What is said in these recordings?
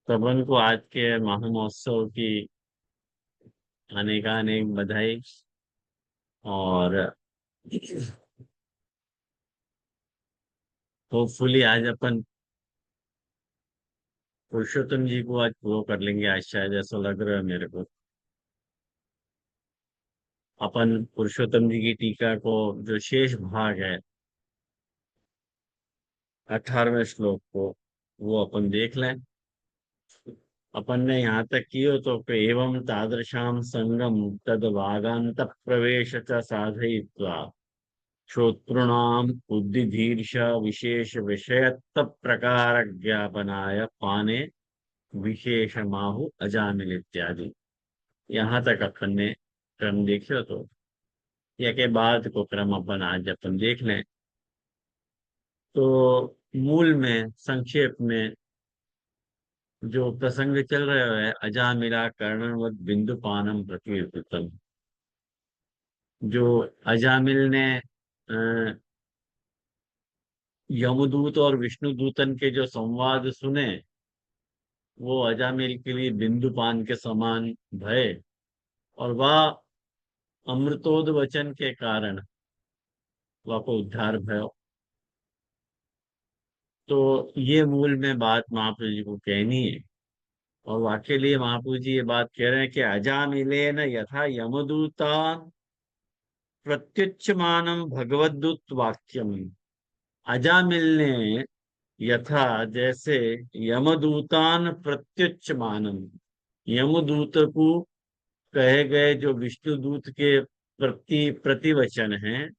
सबन को आज के महोत्सव की अनेक बधाई। और होपफुली आज अपन पुरुषोत्तम जी को आज वो कर लेंगे, आज शायद ऐसा लग रहा है मेरे को। अपन पुरुषोत्तम जी की टीका को जो शेष भाग है 18वें श्लोक को, वो अपन देख लें। अपन ने यहाँ तक की हो तो एवं तादृशाम संगम तद वागांत प्रवेश च साधयित्वा श्रोतॄणाम बुद्धिधीर्ष विशेष विषयत्व प्रकार ज्ञापनाय पाने विशेष माहु अजामिल इत्यादि। यहाँ तक अपन ने क्रम देखियो तो या के बाद को क्रम अपन आज अपन देख लें। तो मूल में संक्षेप में जो प्रसंग चल रहा है, अजामिला कर्णवत बिंदुपानम प्रकीर्तितम। जो अजामिल ने यमदूत और विष्णुदूतन के जो संवाद सुने, वो अजामिल के लिए बिंदुपान के समान भय, और वह अमृतोद वचन के कारण वह को उद्धार भयो। तो ये मूल में बात महाप्रभु जी को कहनी है। और वाक्य लिए महाप्रभु जी ये बात कह रहे हैं कि अजामिले न यथा यमदूतान प्रत्युच्यमानम भगवदूत वाक्यम। अजामिल ने यथा जैसे यमदूतान प्रत्युच्यमानम, यमदूत को कहे गए जो विष्णुदूत के प्रतिवचन हैं,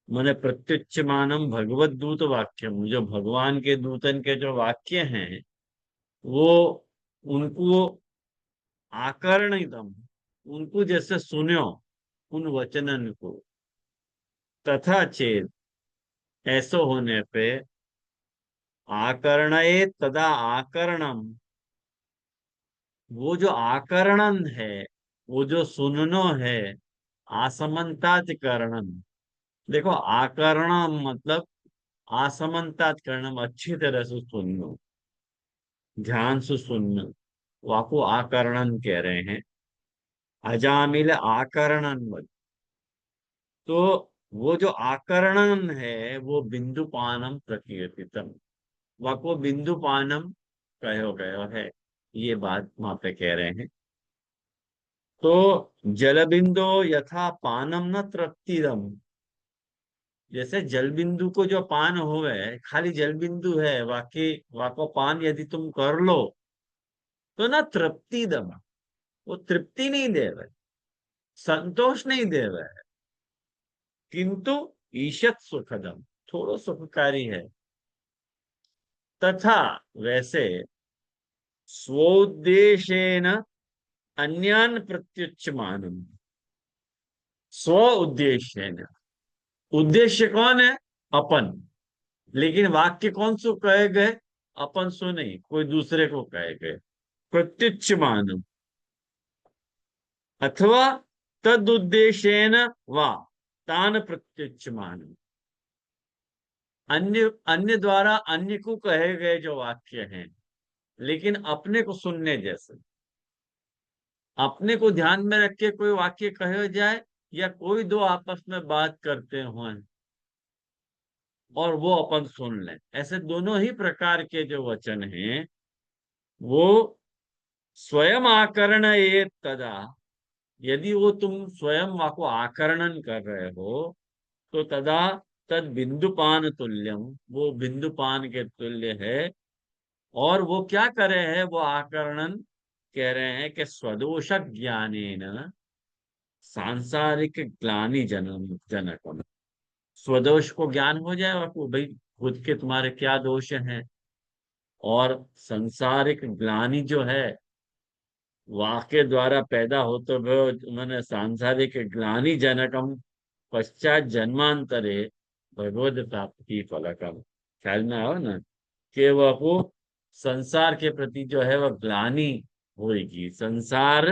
माने प्रत्युच्यमानम भगवत दूत वाक्यम, जो भगवान के दूतन के जो वाक्य हैं वो उनको आकर्णितम, उनको जैसे सुन्यो उन वचनन को, तथा चेत ऐसो होने पे आकर्णये तदा आकरणम, वो जो आकरणन है, वो जो सुननो है, आसमंतात करणम। देखो आकरणम मतलब आसमंतात करणम, अच्छी तरह से सुननो, ध्यान से सुनना, वाको आकरणन कह रहे हैं। अजामिल आकरणन मत, तो वो जो आकरणन है वो बिंदुपानम प्रकीर्तितम, वाको बिंदुपानम कहो गयो है। ये बात वहां पे कह रहे हैं। तो जल बिंदु यथा पानम न तृप्तिदम, जैसे जल बिंदु को जो पान होवे, खाली जल बिंदु है, वाकई वाको पान यदि तुम कर लो तो ना तृप्तिदम, वो तृप्ति नहीं दे रहे, संतोष नहीं दे रहे, किंतु ईशत सुखदम, थोड़ो सुखकारी है। तथा वैसे स्वोद्देशेन अन्यान प्रत्युच्यमानम, स्व उद्देश्य, उद्देश्य कौन है? अपन। लेकिन वाक्य कौन सो कहे गए? अपन सो नहीं, कोई दूसरे को कहे गए। प्रत्युच्यमानम अथवा तद उद्देश्यन वा तान प्रत्युच्यमानम, अन्य अन्य द्वारा अन्य को कहे गए जो वाक्य हैं, लेकिन अपने को सुनने जैसे, अपने को ध्यान में रख के कोई वाक्य कहे जाए, या कोई दो आपस में बात करते हो और वो अपन सुन लें, ऐसे दोनों ही प्रकार के जो वचन हैं वो स्वयं आकरण ये तदा, यदि वो तुम स्वयं वाको आकरणन कर रहे हो तो तदा तद बिंदुपान तुल्यम, वो बिंदुपान के तुल्य है। और वो क्या करे है वो आकरणन, कह रहे हैं कि स्वदोष ज्ञानेन सांसारिक ग्लानि जनकम, स्वदोष को ज्ञान हो जाए आपको, भाई खुद के तुम्हारे क्या दोष हैं, और संसारिक ग्लानि जो है वाक्य द्वारा पैदा होते हुए उन्होंने सांसारिक ग्लानि जनकम पश्चात जन्मांतरे भगवद प्राप्ति फलकम। ख्याल में आओ ना कि वह संसार के प्रति जो है वह ग्लानि होगी, संसार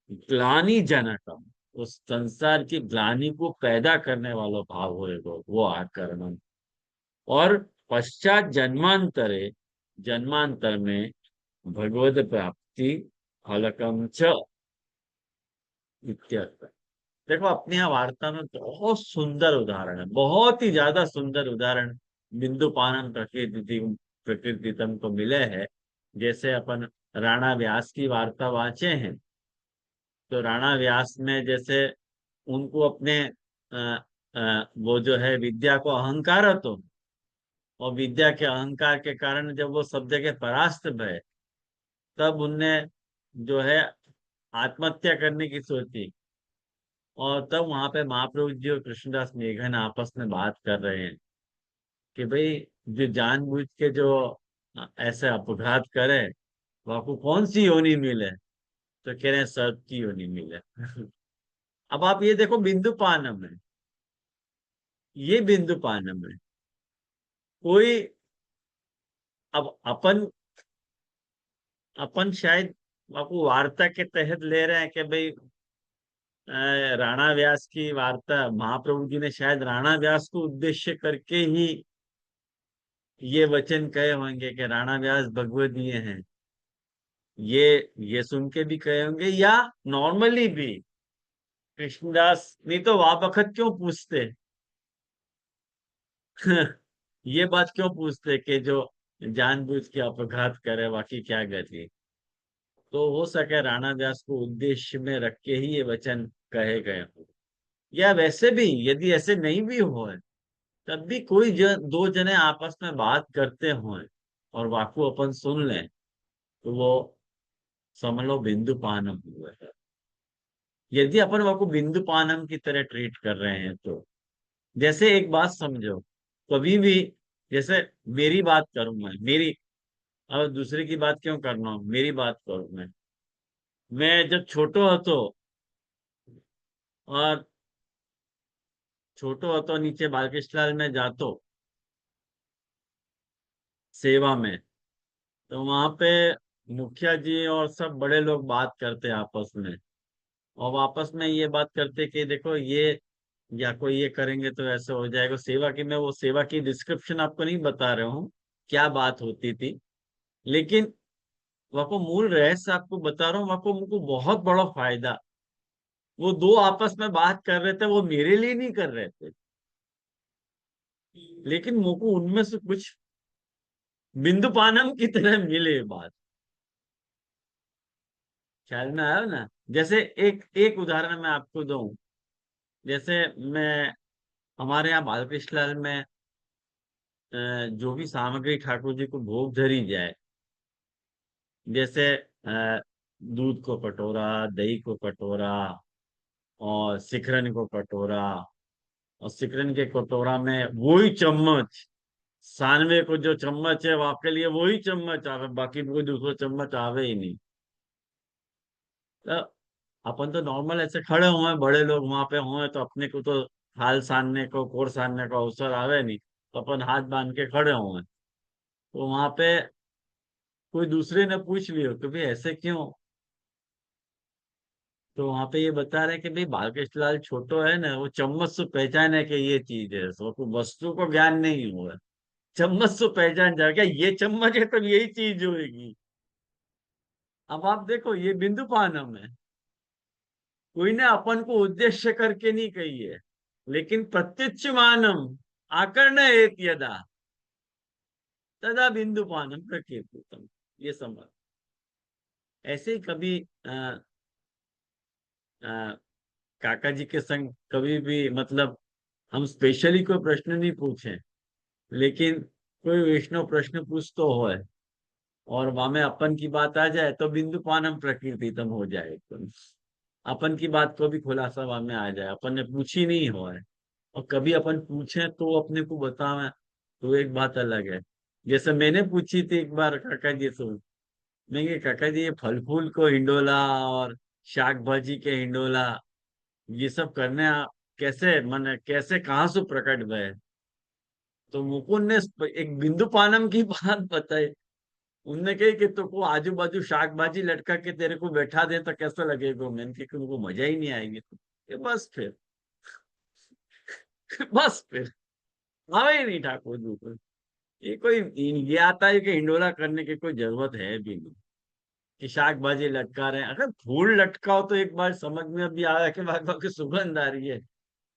ग्लानि जनकम, उस संसार की ग्लानि को पैदा करने वाला भाव होएगा वो आकर्मण। और पश्चात जन्मांतरे, जन्मांतर में भगवद प्राप्ति फलकम च इत्यर्थ। देखो अपनी यहाँ वार्ता में बहुत सुंदर उदाहरण है, बहुत ही ज्यादा सुंदर उदाहरण बिंदु पानम प्रकृति प्रकृतितम को मिले हैं। जैसे अपन राणा व्यास की वार्ता वांचे हैं, तो राणा व्यास में जैसे उनको अपने वो जो है विद्या को अहंकार तो, और विद्या के अहंकार के कारण जब वो सब जगह परास्त भय, तब उनने जो है आत्महत्या करने की सोची। और तब वहां पे महाप्रभु जी और कृष्णदास मेघन आपस में बात कर रहे हैं कि भाई जो जानबूझ के जो ऐसे अपघात करे, वो आपको कौन सी योनि मिले, तो कह रहे हैं सर्प की योनि मिले। अब आप ये देखो बिंदु पानम है, ये बिंदु पानम है। कोई, अब अपन शायद आपको वार्ता के तहत ले रहे हैं कि भाई राणा व्यास की वार्ता, महाप्रभु जी ने शायद राणा व्यास को उद्देश्य करके ही ये वचन कहे होंगे कि राणा व्यास भगवदीय हैं। ये सुन के भी कहे होंगे, या नॉर्मली भी कृष्णदास नहीं तो वाह बखत क्यों पूछते। ये बात क्यों पूछते कि जो जानबूझ के अपघात करे बाकी क्या गति। तो हो सके राणा व्यास को उद्देश्य में रख के ही ये वचन कहे गए हो, या वैसे भी यदि ऐसे नहीं भी हो, तब भी कोई दो जने आपस में बात करते हों और वाकू अपन सुन लें, तो वो समझ लो बिंदु पानम हुआ है। यदि अपन वाकू बिंदु पानम की तरह ट्रीट कर रहे हैं तो, जैसे एक बात समझो, कभी भी जैसे मेरी बात करूं मैं, अब दूसरे की बात क्यों करना हूं, मेरी बात करूं मैं जब छोटो હતો, और छोटो હતો नीचे बालकृष्ण में जातो सेवा में, तो वहां पे मुखिया जी और सब बड़े लोग बात करते आपस में, और आपस में ये बात करते कि देखो ये, या कोई ये करेंगे तो ऐसे हो जाएगा सेवा की। मैं वो सेवा की डिस्क्रिप्शन आपको नहीं बता रहा हूँ क्या बात होती थी, लेकिन वह को मूल रहस्य आपको बता रहा हूँ। वह को मुझको बहुत बड़ा फायदा, वो दो आपस में बात कर रहे थे, वो मेरे लिए नहीं कर रहे थे, लेकिन मुझको उनमें से कुछ बिंदु पानम की तरह मिले बात। ख्याल में आया ना। जैसे एक एक उदाहरण मैं आपको दूं, जैसे मैं, हमारे यहाँ बालकृष्ण लाल में जो भी सामग्री ठाकुर जी को भोग धरी जाए, जैसे दूध को कटोरा, दही को कटोरा, और सिकरन को कटोरा, और सिकरन के कटोरा में वही चम्मच, सानवे को जो चम्मच है वो आपके लिए वही चम्मच आवे, बाकी कोई दूसरा चम्मच आवे ही नहीं। तो अपन तो नॉर्मल ऐसे खड़े हुए, बड़े लोग वहां पे हुए, तो अपने को तो थाल सानने को, कोर सानने का अवसर आवे नहीं, तो अपन हाथ बांध के खड़े हुए। तो वहां पे कोई दूसरे ने पूछ लियो कि भाई ऐसे क्यों, तो वहां पे ये बता रहे कि भाई बालकृष्ण लाल छोटो है ना, वो चम्मच से पहचान है कि ये चीज है, सो को वस्तु को ज्ञान नहीं हुआ। चम्मच से पहचान जाएगा ये चम्मच है तो यही चीज होगी। अब आप देखो ये बिंदु पानम है, कोई ने अपन को उद्देश्य करके नहीं कही है, लेकिन प्रत्युच्च मानम आकर्ण एक यदा तदा बिंदु पानम प्रकीर्तितम। ये समझ, ऐसे ही कभी आ, काका जी के संग कभी भी मतलब हम स्पेशली कोई प्रश्न नहीं पूछे, लेकिन कोई वैष्णव प्रश्न पूछ तो हो है, और वहां में अपन की बात आ जाए तो बिंदु पानम प्रकीर्तितम हो जाए एकदम। अपन की बात को भी खुलासा वहां में आ जाए, अपन ने पूछी नहीं हो है, और कभी अपन पूछे तो अपने को बतावे, तो एक बात अलग है। जैसे मैंने पूछी थी एक बार काका जी से, मैं कि काका जी ये फल फूल को हिंडोला और शाक भाजी के हिंडोला, ये सब करने कैसे मन कैसे कहाँ से प्रकट भय। तो मुकुंद ने एक बिंदु पानम की बात बताई। उनने कही कि तुमको आजू बाजू शाक भाजी लटका के तेरे को बैठा दे तो कैसा लगेगा, मैंने कहा कि उनको मजा ही नहीं आएगी। तो ये बस फिर बस फिर आवे ही नहीं ठाकुर जी को। ये कोई, ये आता है कि हिंडोला करने की कोई जरूरत है भी नहीं। कि शाक भाजी लटका रहे हैं। अगर फूल लटकाओ तो एक बार समझ में भी आया कि भाग की सुगंध आ रही है।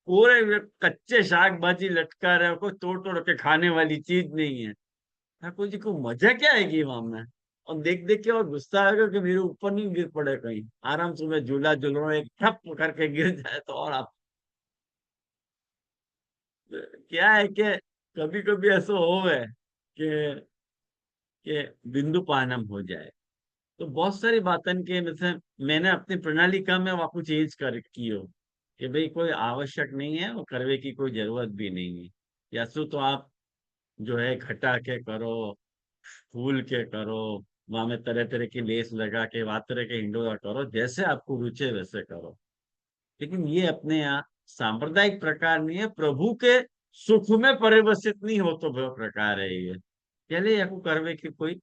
पूरे कच्चे शाक भाजी लटका रहे हो, कोई तोड़ तोड़ के खाने वाली चीज नहीं है। ठाकुर जी को मजा क्या आएगी वहां में। और देख देख के और गुस्सा आएगा कि मेरे ऊपर नहीं गिर पड़े कहीं। आराम से मैं झूला झूल रहा हूँ, एक ठप करके गिर जाए तो और आप। क्या है कि कभी कभी ऐसा हो है कि बिंदु पानम हो जाए। तो बहुत सारी बातन के मतलब मैंने अपनी प्रणालिका में वापस चेंज कर की हो कि भाई कोई आवश्यक नहीं है, वो करवे की कोई जरूरत भी नहीं है। या तो आप जो है घटा के करो, फूल के करो, वहां में तरह तरह की लेस लगा के वहां तरह के हिंडोरा करो, जैसे आपको रुचि है वैसे करो। लेकिन ये अपने यहाँ सांप्रदायिक प्रकार नहीं है। प्रभु के सुख में परिवर्तित नहीं हो तो वह प्रकार है ये। चलिए आपको करवे की कोई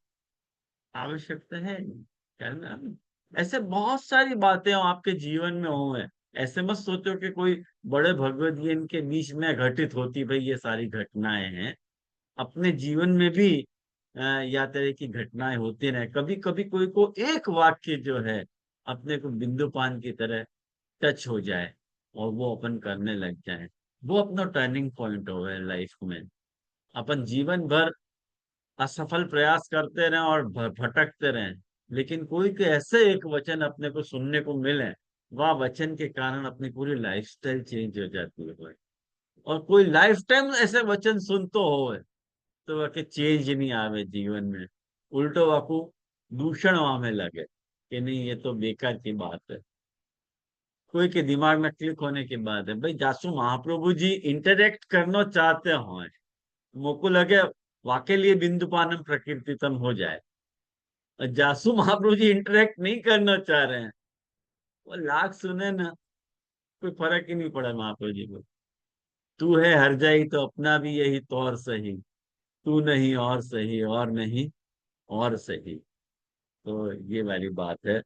आवश्यकता है नहीं, करना नहीं। ऐसे बहुत सारी बातें हो आपके जीवन में हो है। ऐसे मत सोचो कि कोई बड़े भगवत ज्ञान के बीच में घटित होती भाई ये सारी घटनाएं हैं। अपने जीवन में भी या तरह की घटनाएं होती रहे। कभी कभी कोई को एक वाक्य जो है अपने को बिंदु पान की तरह टच हो जाए और वो अपन करने लग जाए, वो अपना टर्निंग पॉइंट हो है लाइफ में। अपन जीवन भर असफल प्रयास करते रहें और भटकते रहें, लेकिन कोई के ऐसे एक वचन अपने को सुनने को मिले, वह वचन के कारण अपनी पूरी लाइफस्टाइल चेंज हो जाती है भाई। और कोई लाइफ टाइम ऐसे वचन सुन तो हो, तो वाके चेंज नहीं आवे जीवन में। उल्टो वाकू दूषण वहां में लगे कि नहीं ये तो बेकार की बात है। कोई के दिमाग में क्लिक होने की बात है भाई, जासू महाप्रभु जी इंटरेक्ट करना चाहते हो, मोको लगे वाके लिए बिंदु पानम प्रकीर्तितम हो जाए। और जासू महाप्रभु जी इंटरेक्ट नहीं करना चाह रहे हैं, वो लाख सुने ना, कोई फर्क ही नहीं पड़ा महाप्रभु जी को। तू है हर जाई तो अपना भी यही तौर सही, तू नहीं और सही, और नहीं और सही। तो ये वाली बात है।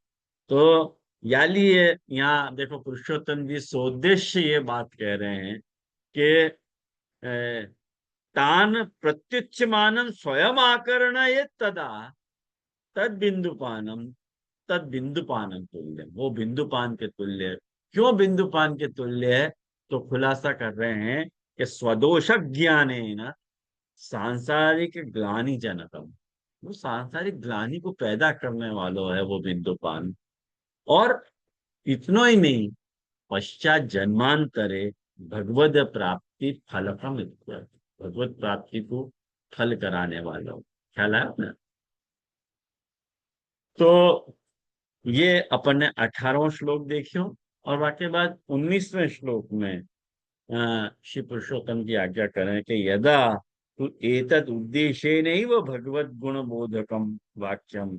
तो याली ये यहाँ देखो पुरुषोत्तम जी सोद्देश्य ये बात कह रहे हैं कि तान प्रत्युच्यमानम स्वयं आकरण ये तदा तद बिंदुपानम, तद बिंदुपानम तुल्य, वो बिंदुपान के तुल्य है। क्यों बिंदुपान के तुल्य है? तो खुलासा कर रहे हैं कि स्वदोष ज्ञानेन सांसारिक ग्लानि जनकम, वो सांसारिक ग्लानि को पैदा करने वाला है वो बिंदुपान। और इतना ही नहीं, पश्चात जन्मांतरे भगवद प्राप्ति फलकम इत्यर्थ, भगवत प्राप्ति को फल कराने वाला हो। ख्याल है ना। तो ये अपन ने 18वां श्लोक देखियो। और वाके बाद 19वें श्लोक में श्री पुरुषोत्तम की आज्ञा करें कि यदा तु एतद उद्देश्येनैव भगवद गुण बोधकम वाक्यम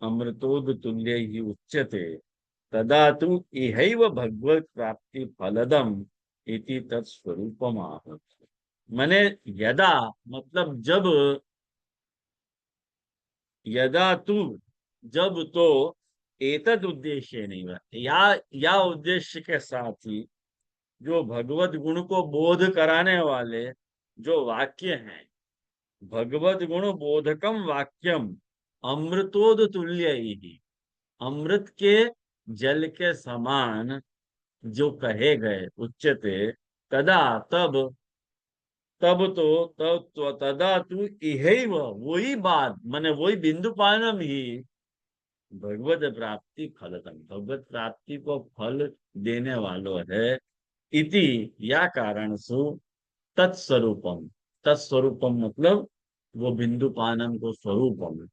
अमृतोद तुल्य ही उच्यते तदा तु इहैव भगवत प्राप्ति फलदम इति तत्स्वरूपम आह। माने यदा मतलब जब, यदा तू जब, तो एतद उद्देश्य नहीं हुआ या उद्देश्य के साथ ही जो भगवत गुण को बोध कराने वाले जो वाक्य हैं, भगवत गुण बोधकम वाक्यम अमृतोद तुल्य ही, अमृत के जल के समान जो कहे गए उच्चते, तदा तब, तब तो तदा तू इहैव, वही बात माने वही बिंदु पानम ही भगवत प्राप्ति फलतम, भगवत प्राप्ति को फल देने वालो है। इति या कारण सु तत्स्वरूपम, तत्स्वरूपम मतलब वो बिंदु पानम को स्वरूपम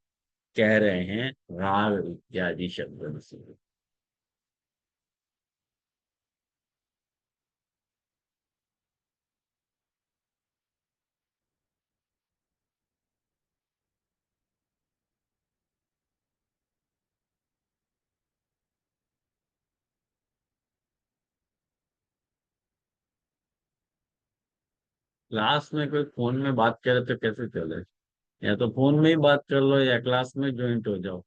कह रहे हैं राग इत्यादि शब्द से। क्लास में कोई फोन में बात करे तो कैसे चले? या तो फोन में ही बात कर लो या क्लास में ज्वाइंट हो जाओ।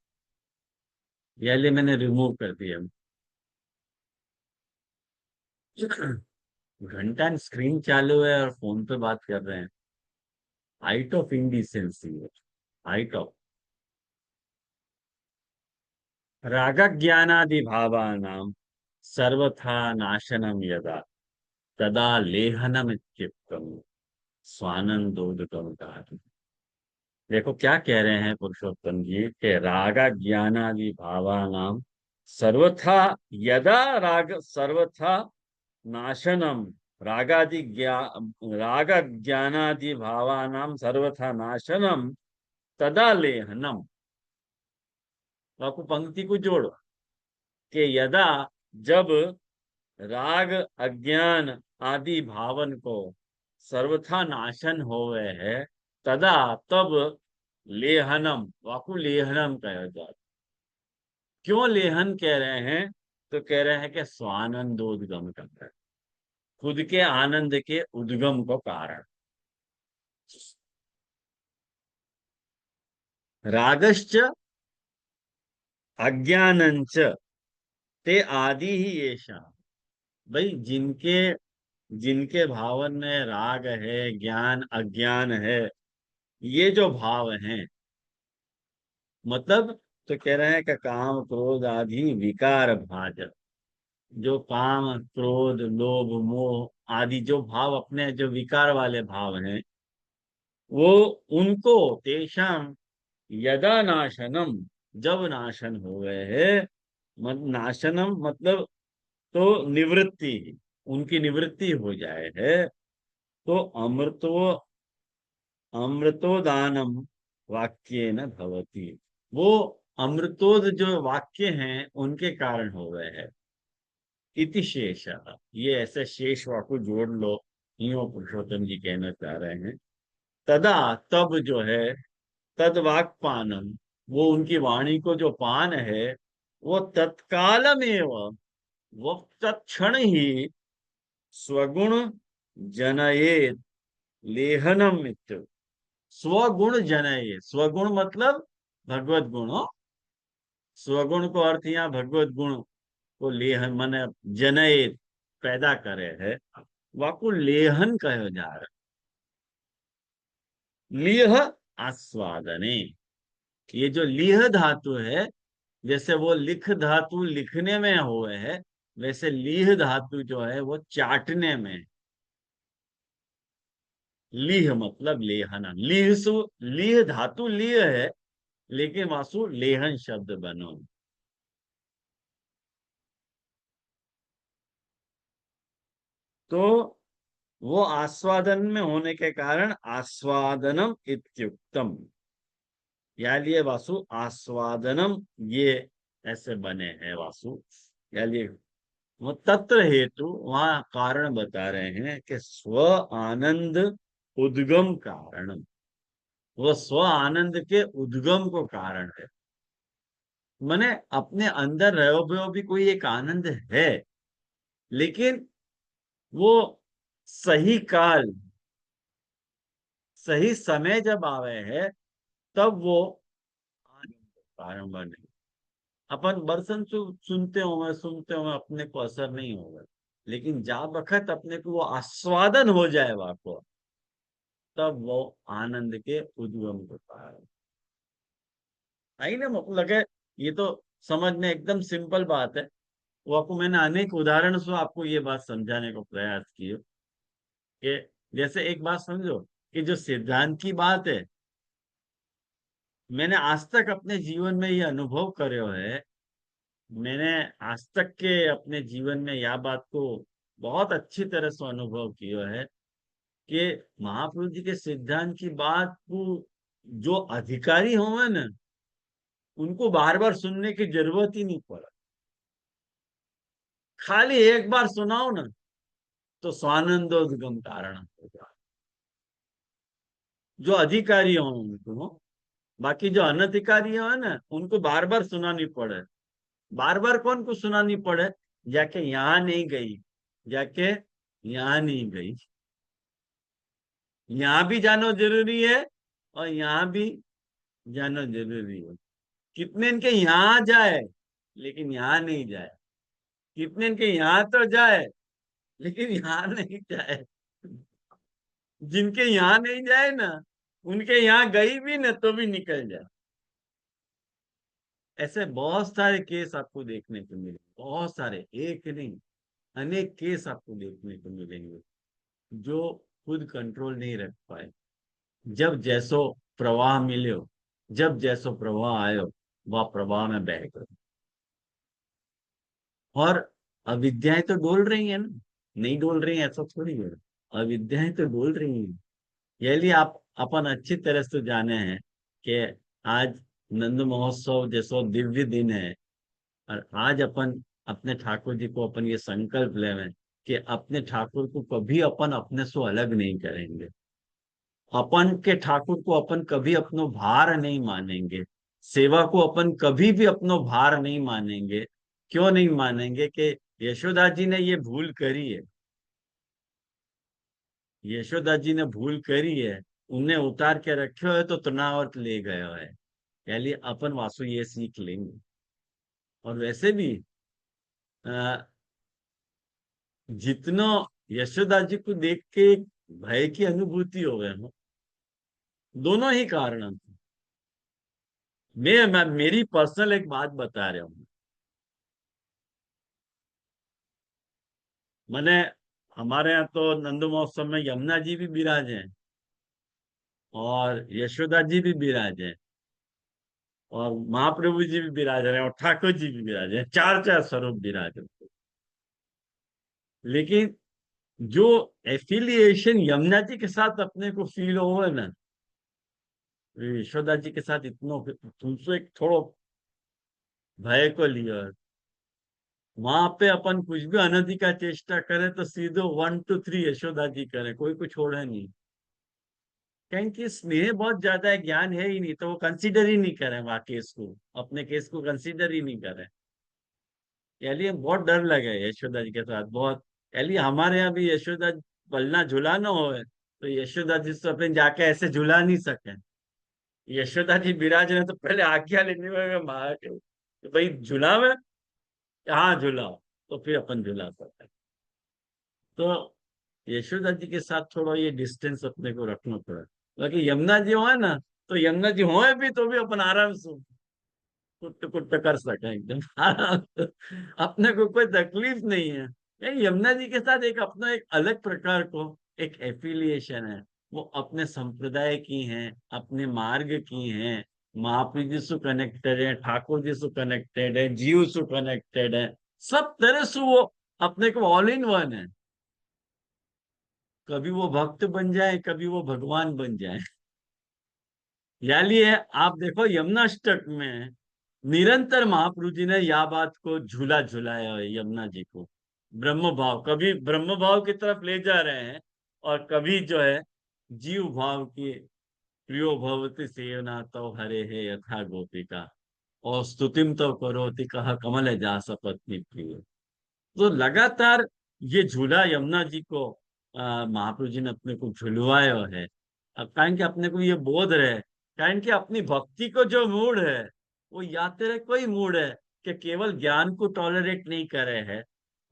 या लिए मैंने रिमूव कर दिया। घंटा स्क्रीन चालू है और फोन पे बात कर रहे हैं। Height of indecency, height of. रागज्ञानादि भावानां सर्वथा नाशनम यदा तदा लेहनम इत्युक्तम स्वानंदोदकम कहा। देखो क्या कह रहे हैं पुरुषोत्तम जी के राग ज्ञानादि भावानाम सर्वथा यदा राग सर्वथा नाशनम राग ज्ञानादि भावानाम सर्वथा नाशनम तदा लेहनम। तो आपको पंक्ति को जोड़ो कि यदा जब राग अज्ञान आदि भावन को सर्वथा नाशन होवे है तदा तब लेहनम वाकु लेहनम कहा जाता। क्यों लेहन कह रहे हैं? तो कह रहे हैं कि स्वानंदोद्गम कर रहे हैं, खुद के आनंद के उद्गम को कारण। रागश्च अज्ञानंच ते आदि ही येषा। भाई जिनके जिनके भावन में राग है ज्ञान अज्ञान है, ये जो भाव हैं, मतलब तो कह रहे हैं कि काम क्रोध आदि विकार भाजन, जो काम क्रोध लोभ मोह आदि जो भाव अपने जो विकार वाले भाव हैं, वो उनको तेषाम यदा नाशनम जब नाशन हो गए है, नाशनम मतलब तो निवृत्ति, उनकी निवृत्ति हो जाए है, तो अमृतोदानम वाक्य न भवती। वो अमृतोद जो वाक्य हैं उनके कारण हो गए हैं। इति शेष, ये ऐसे शेष वाक्य जोड़ लो, यो पुरुषोत्तम जी कहना चाह रहे हैं। तदा तब जो है, तद वाक पानम, वो उनकी वाणी को जो पान है, वो तत्कालमेव, वो तत्क्षण ही स्वगुण जनयेत लेहनम मित्र। स्वगुण जनये, स्वगुण मतलब भगवत गुण हो। स्वगुण को अर्थ यहाँ भगवत गुण को लेहन माने जनयेत पैदा करे है, वाकु लेहन कहे जा रहा। लीह आस्वादने, ये जो लीह धातु है, जैसे वो लिख धातु लिखने में हुए है, वैसे लीह धातु जो है वो चाटने में। लीह मतलब लेहना, लीह सु लीह धातु लीह है, लेकिन वासु लेहन शब्द बनो। तो वो आस्वादन में होने के कारण आस्वादनम इत्युक्तम, या लिए वासु आस्वादनम, ये ऐसे बने हैं वासु, या लिए वो तत्र हेतु वहां कारण बता रहे हैं कि स्व आनंद उद्गम कारण, वो स्व आनंद के उद्गम को कारण है। माने अपने अंदर रहो भी कोई एक आनंद है, लेकिन वो सही काल सही समय जब आवे है, तब वो आनंद कारण बने। अपन बरसन सुनते हो अपने को असर नहीं होगा, लेकिन जा वक्त अपने को वो आस्वादन हो जाए वाको, तब वो आनंद के उद्गम को कारण। आई ना, मतलब लगे ये तो समझ में एकदम सिंपल बात है। वो आपको मैंने अनेक उदाहरण से आपको ये बात समझाने को प्रयास किया कि जैसे एक बात समझो कि जो सिद्धांत की बात है, मैंने आज तक अपने जीवन में ये अनुभव કર્યો है। मैंने आज तक के अपने जीवन में यह बात को बहुत अच्छी तरह से अनुभव किया है कि महाप्रभु जी के सिद्धांत की बात को जो अधिकारी होंगे ना, उनको बार बार सुनने की जरूरत ही नहीं पड़ा। खाली एक बार सुनाओ ना, तो स्वानंदोद्गम कारण होगा। जो अधिकारी हो उनको, बाकी जो अनधिकारी हो है ना, उनको बार बार सुनानी पड़े। बार बार कौन को सुनानी पड़े? जाके यहाँ नहीं गई, जाके यहाँ नहीं गई, यहाँ भी जानो जरूरी है और यहाँ भी जानो जरूरी है। कितने इनके यहाँ जाए लेकिन यहाँ नहीं जाए, कितने इनके यहाँ तो जाए लेकिन यहाँ नहीं जाए। जिनके यहाँ नहीं जाए ना, उनके यहाँ गई भी ना तो भी निकल जाए। ऐसे बहुत सारे केस आपको देखने को मिले, बहुत सारे, एक नहीं, अनेक केस आपको देखने को मिलेंगे जो खुद कंट्रोल नहीं रख पाए। जब जैसो प्रवाह मिलो, जब जैसो प्रवाह आयो, वह प्रवाह में बह गए। और अविद्याएं तो डोल रही है ना, नहीं डोल रही है ऐसा थोड़ी है, अविद्याएं तो डोल रही है। यही आप अपन अच्छी तरह से जाने हैं कि आज नंद महोत्सव जैसा दिव्य दिन है, और आज अपन अपने ठाकुर जी को अपन ये संकल्प ले हैं कि अपने ठाकुर को कभी अपन अपने से अलग नहीं करेंगे। अपन के ठाकुर को अपन कभी अपनो भार नहीं मानेंगे। सेवा को अपन कभी भी अपनो भार नहीं मानेंगे। क्यों नहीं मानेंगे? कि यशोदा जी ने ये भूल करी है, यशोदा जी ने भूल करी है, उन्हें उतार के रखे है तो तनावत ले गया है। कह लिए अपन वासु ये सीख लेंगे। और वैसे भी अ, जितना यशोदा जी को देख के एक भय की अनुभूति हो गए हो, दोनों ही कारण थे। मैं मेरी पर्सनल एक बात बता रहा हूँ। मैंने, हमारे यहाँ तो नंद महोत्सव में यमुना जी भी विराज हैं, और यशोदा जी भी विराज हैं, और महाप्रभु जी भी विराज रहे हैं, और ठाकुर जी भी विराज हैं, चार चार स्वरूप विराज हैं। लेकिन जो एफिलिएशन यमुना जी के साथ अपने को फील हो है ना, यशोदा जी के साथ इतना तुमसे एक थोड़ा भय को लिया। वहां पे अपन कुछ भी अनधि का चेष्टा करें तो सीधे 1 2 3 यशोदा जी करें, कोई को छोड़े नहीं। क्योंकि स्नेह बहुत ज्यादा है, ज्ञान है ही नहीं, तो वो कंसीडर ही नहीं करें वहाँ केस को, अपने केस को कंसीडर ही नहीं करें। यानी बहुत डर लगे यशोदा जी के साथ बहुत। यानी हमारे यहाँ भी यशोदा पलना झुलाना हो तो यशोदा जी से अपन जाके ऐसे झुला नहीं सके। यशोदा जी विराज रहे तो पहले आज्ञा लेनी पड़ेगा माँ के, तो भाई झुलावे, हाँ झुलाओ, तो फिर अपन झुला सकते हैं। तो यशोदा जी के साथ थोड़ा ये डिस्टेंस अपने को रखना पड़ा। बाकी यमुना जी हो है ना, तो यमुना जी होए भी तो भी अपन आराम से कुट कुट कर सके एकदम आराम से। अपने को कोई तकलीफ नहीं है। ये यमुना जी के साथ एक अपना एक अलग प्रकार को एक एफिलिएशन है। वो अपने संप्रदाय की हैं, अपने मार्ग की हैं, महाप्रभु जी से कनेक्टेड है, ठाकुर जी से कनेक्टेड है, जीव से कनेक्टेड है, सब तरह से वो अपने को ऑल इन वन है। कभी वो भक्त बन जाए, कभी वो भगवान बन जाए। यानी है, आप देखो यमुनाष्टक में निरंतर महाप्रभु जी ने या बात को झूला झुलाया है यमुना जी को। ब्रह्म भाव, कभी ब्रह्म भाव की तरफ ले जा रहे हैं, और कभी जो है जीव भाव की प्रियो भवति सेवना तो हरे है यथा गोपिका, और स्तुतिम तो करोति कहा कमल जास पत्नी प्रिय। तो लगातार ये झूला यमुना जी को महाप्रभु जी ने अपने को झुलवाया है। अब कारण कि अपने को ये बोध रहे, कारण कि अपनी भक्ति को जो मूड है, वो या तेरे कोई मूड है कि केवल ज्ञान को टॉलरेट नहीं करे है,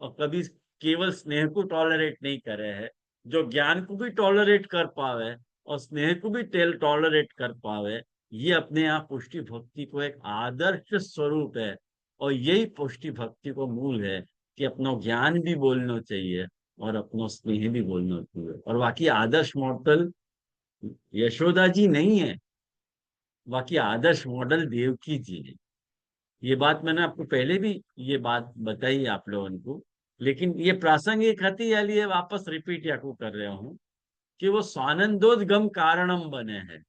और कभी केवल स्नेह को टॉलरेट नहीं करे है। जो ज्ञान को भी टॉलरेट कर पावे और स्नेह को भी टॉलरेट कर पावे, ये अपने आप पुष्टि भक्ति को एक आदर्श स्वरूप है। और यही पुष्टि भक्ति को मूल है कि अपना ज्ञान भी बोलना चाहिए और अपना स्नेह भी बोलना चाहिए। और बाकी आदर्श मॉडल यशोदा जी नहीं है, बाकी आदर्श मॉडल देवकी जी है। ये बात मैंने आपको पहले भी ये बात बताई आप लोगों को, लेकिन ये प्रासंगिक हती या लिए वापस रिपीट या को कर रहा हूँ कि वो स्वानंदोदगम कारणम बने हैं।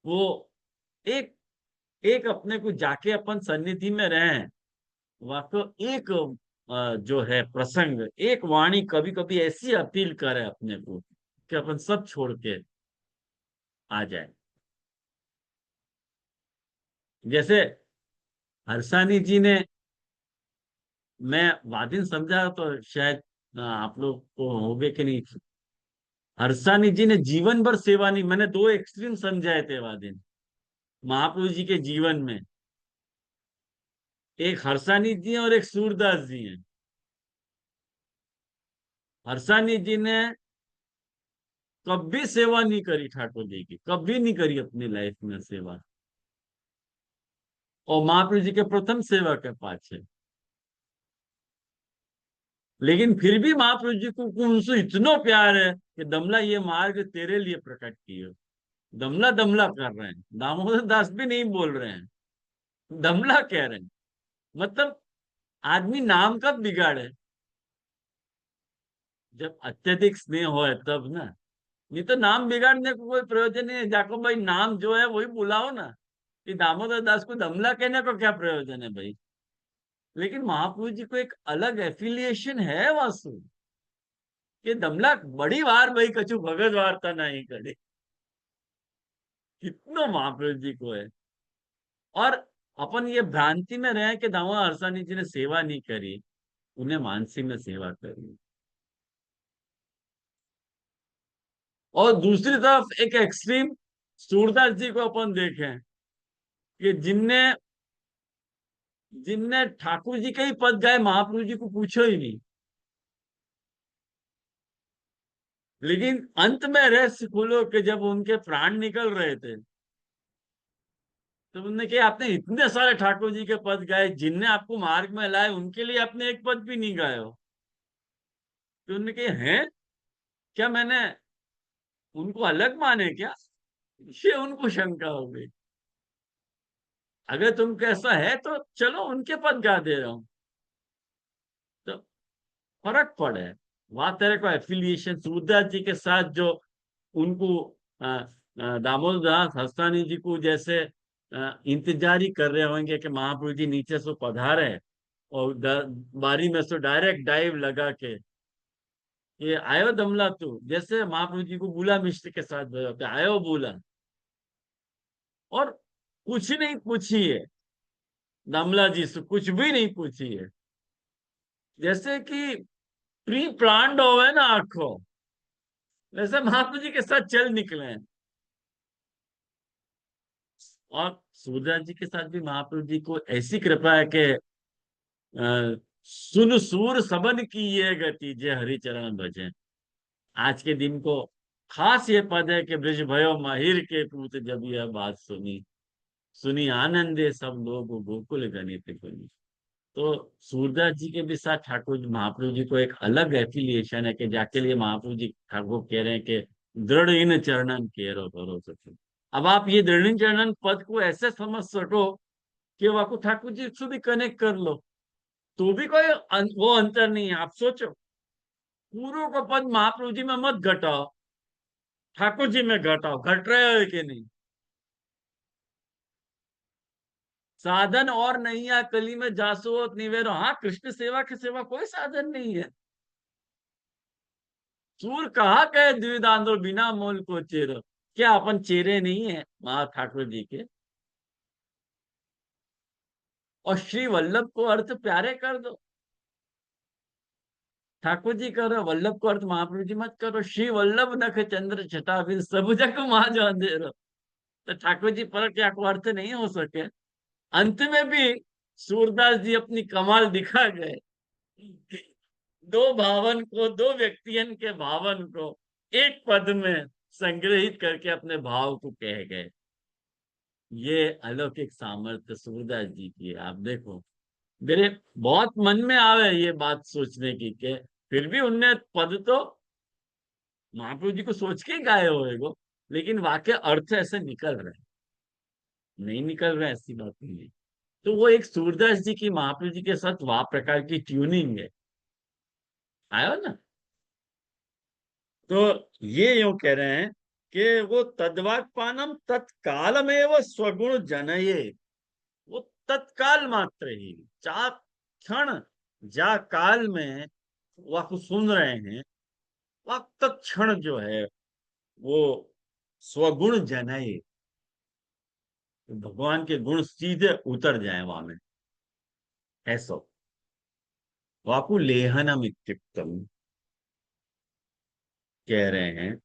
वो एक एक अपने को जाके अपन सन्निधि में रहे, वाकई एक जो है प्रसंग, एक वाणी कभी कभी ऐसी अपील करे अपने को कि अपन सब छोड़ के आ जाए। जैसे हर्षानी जी ने, मैं वादिन समझा तो शायद आप लोग को होगे कि नहीं। हर्षानी जी ने जीवन भर सेवा नहीं, मैंने दो एक्सट्रीम समझाए थे वादिन महाप्रभु जी के जीवन में। एक हर्षानी जी हैं और एक सूरदास जी हैं। हर्षानी जी ने कभी सेवा नहीं करी ठाकुर जी की, कभी नहीं करी अपनी लाइफ में सेवा। और महाप्रभु जी के प्रथम सेवक है पाछे। लेकिन फिर भी महाप्रभु जी को उनसे इतना प्यार है कि दमला ये मार्ग तेरे लिए प्रकट किए। दमला दमला कर रहे हैं, दामोदर दास भी नहीं बोल रहे हैं, दमला कह रहे हैं। मतलब आदमी नाम कब बिगाड़े? जब अत्यधिक स्नेह हो तब ना। नहीं तो नाम बिगाड़ने को कोई प्रयोजन नहीं है। जाको भाई नाम जो है वही बुलाओ ना। कि दामोदर दास को दमला कहने को क्या प्रयोजन है भाई? लेकिन महाप्रभु जी को एक अलग एफिलिएशन है वासु। कि दमला बड़ी बार भाई कछु भगत वार्ता नहीं करे। कितना महाप्रभु जी को है। और अपन ये भ्रांति में रहे कि दामोदर हरसानी जी ने सेवा नहीं करी, उन्हें मानसी में सेवा करी। और दूसरी तरफ एक एक्सट्रीम सूरदास जी को अपन देखें कि जिनने जिनने ठाकुर जी के ही पद गाए, महाप्रभु जी को पूछो ही नहीं। लेकिन अंत में रहस्य खोलो कि जब उनके प्राण निकल रहे थे तो उन्होंने कहा आपने इतने सारे ठाकुर जी के पद गाए, जिनने आपको मार्ग में लाए उनके लिए आपने एक पद भी नहीं गाए हो। तो उन्होंने कहा हैं, क्या मैंने उनको अलग माने क्या? ये उनको शंका हो गई। अगर तुम कैसा है तो चलो उनके पद गा दे रहा हूं। तो फर्क पड़े। वहां तेरे को एफिलिएशन सूरदास जी के साथ जो उनको दामोदर दास हस्तानी जी को जैसे इंतजार ही कर रहे होंगे कि महाप्रभु जी नीचे से पधारे, और बारी में से डायरेक्ट डाइव लगा के ये आयो दमला तू, जैसे महाप्रभु जी को बुला मिश्र के साथ बजाते आयो बुला। और कुछ नहीं पूछी है दमला जी से, कुछ भी नहीं पूछी है। जैसे कि प्री प्लान्ड हो है ना आंखों, वैसे महाप्रभु जी के साथ चल निकले हैं। और सूरदास जी के साथ भी महाप्रभु जी को ऐसी कृपा है कि सुन सूर सबन की ये गति जे हरि चरण भजे। आज के दिन को खास ये पद है कि ब्रज भयो माहिर के पूत जब यह बात सुनी, सुनी आनंदे सब लोग गोकुल गणित गुनी। तो सूरदास जी के भी साथ ठाकुर जी महाप्रभु जी को एक अलग एफिलिएशन है कि जाके लिए महाप्रभु जी ठाकुर कह रहे हैं कि दृढ़ इन चरणन केरो करो सको। अब आप ये दृढ़ इन चरणन पद को ऐसे समझ सको कि वाको ठाकुर जी से भी कनेक्ट कर लो, तो भी कोई वो अंतर नहीं है। आप सोचो, पूर्व को पद महाप्रभु जी में मत घटाओ, ठाकुर जी में घटाओ, घट रहे हो कि नहीं? साधन और नैया कली में जासोत निवेरो। हाँ, कृष्ण सेवा के सेवा कोई साधन नहीं है। सूर कहा कहे द्विदांतो बिना मोल को चेरो। क्या अपन चेहरे नहीं है महा ठाकुर जी के? और श्री वल्लभ को अर्थ प्यारे कर दो। ठाकुर जी करो, वल्लभ को अर्थ महाप्रभु जी मत करो। श्री वल्लभ नख चंद्र छटा फिर सब जग मां जो अंधेरो। तो ठाकुर जी पर क्या को अर्थ नहीं हो सके? अंत में भी सूरदास जी अपनी कमाल दिखा गए। दो भावन को, दो व्यक्तियन के भावन को एक पद में संग्रहित करके अपने भाव को कह गए। ये अलौकिक सामर्थ्य सूरदास जी की है। आप देखो, मेरे बहुत मन में आवे ये बात सोचने की कि फिर भी उनने पद तो महाप्रभु जी को सोच के ही गाए होएगो, लेकिन वाक्य अर्थ ऐसे निकल रहे हैं। नहीं निकल रहे ऐसी बात नहीं है। तो वो एक सूरदास जी की महाप्रभु जी के साथ वाह प्रकार की ट्यूनिंग है। आयो ना? तो ये यूं कह रहे हैं कि वो तद्वाक्पानम तत्कालमेव स्वगुण जनये। वो तत्काल मात्र ही, जा क्षण, जा काल में वह को सुन रहे हैं, वह तत्क्षण जो है वो स्वगुण जनये, भगवान के गुण सीधे उतर जाए वहां में। ऐसा वाकु लेहनम इत्युक्तम कह रहे हैं।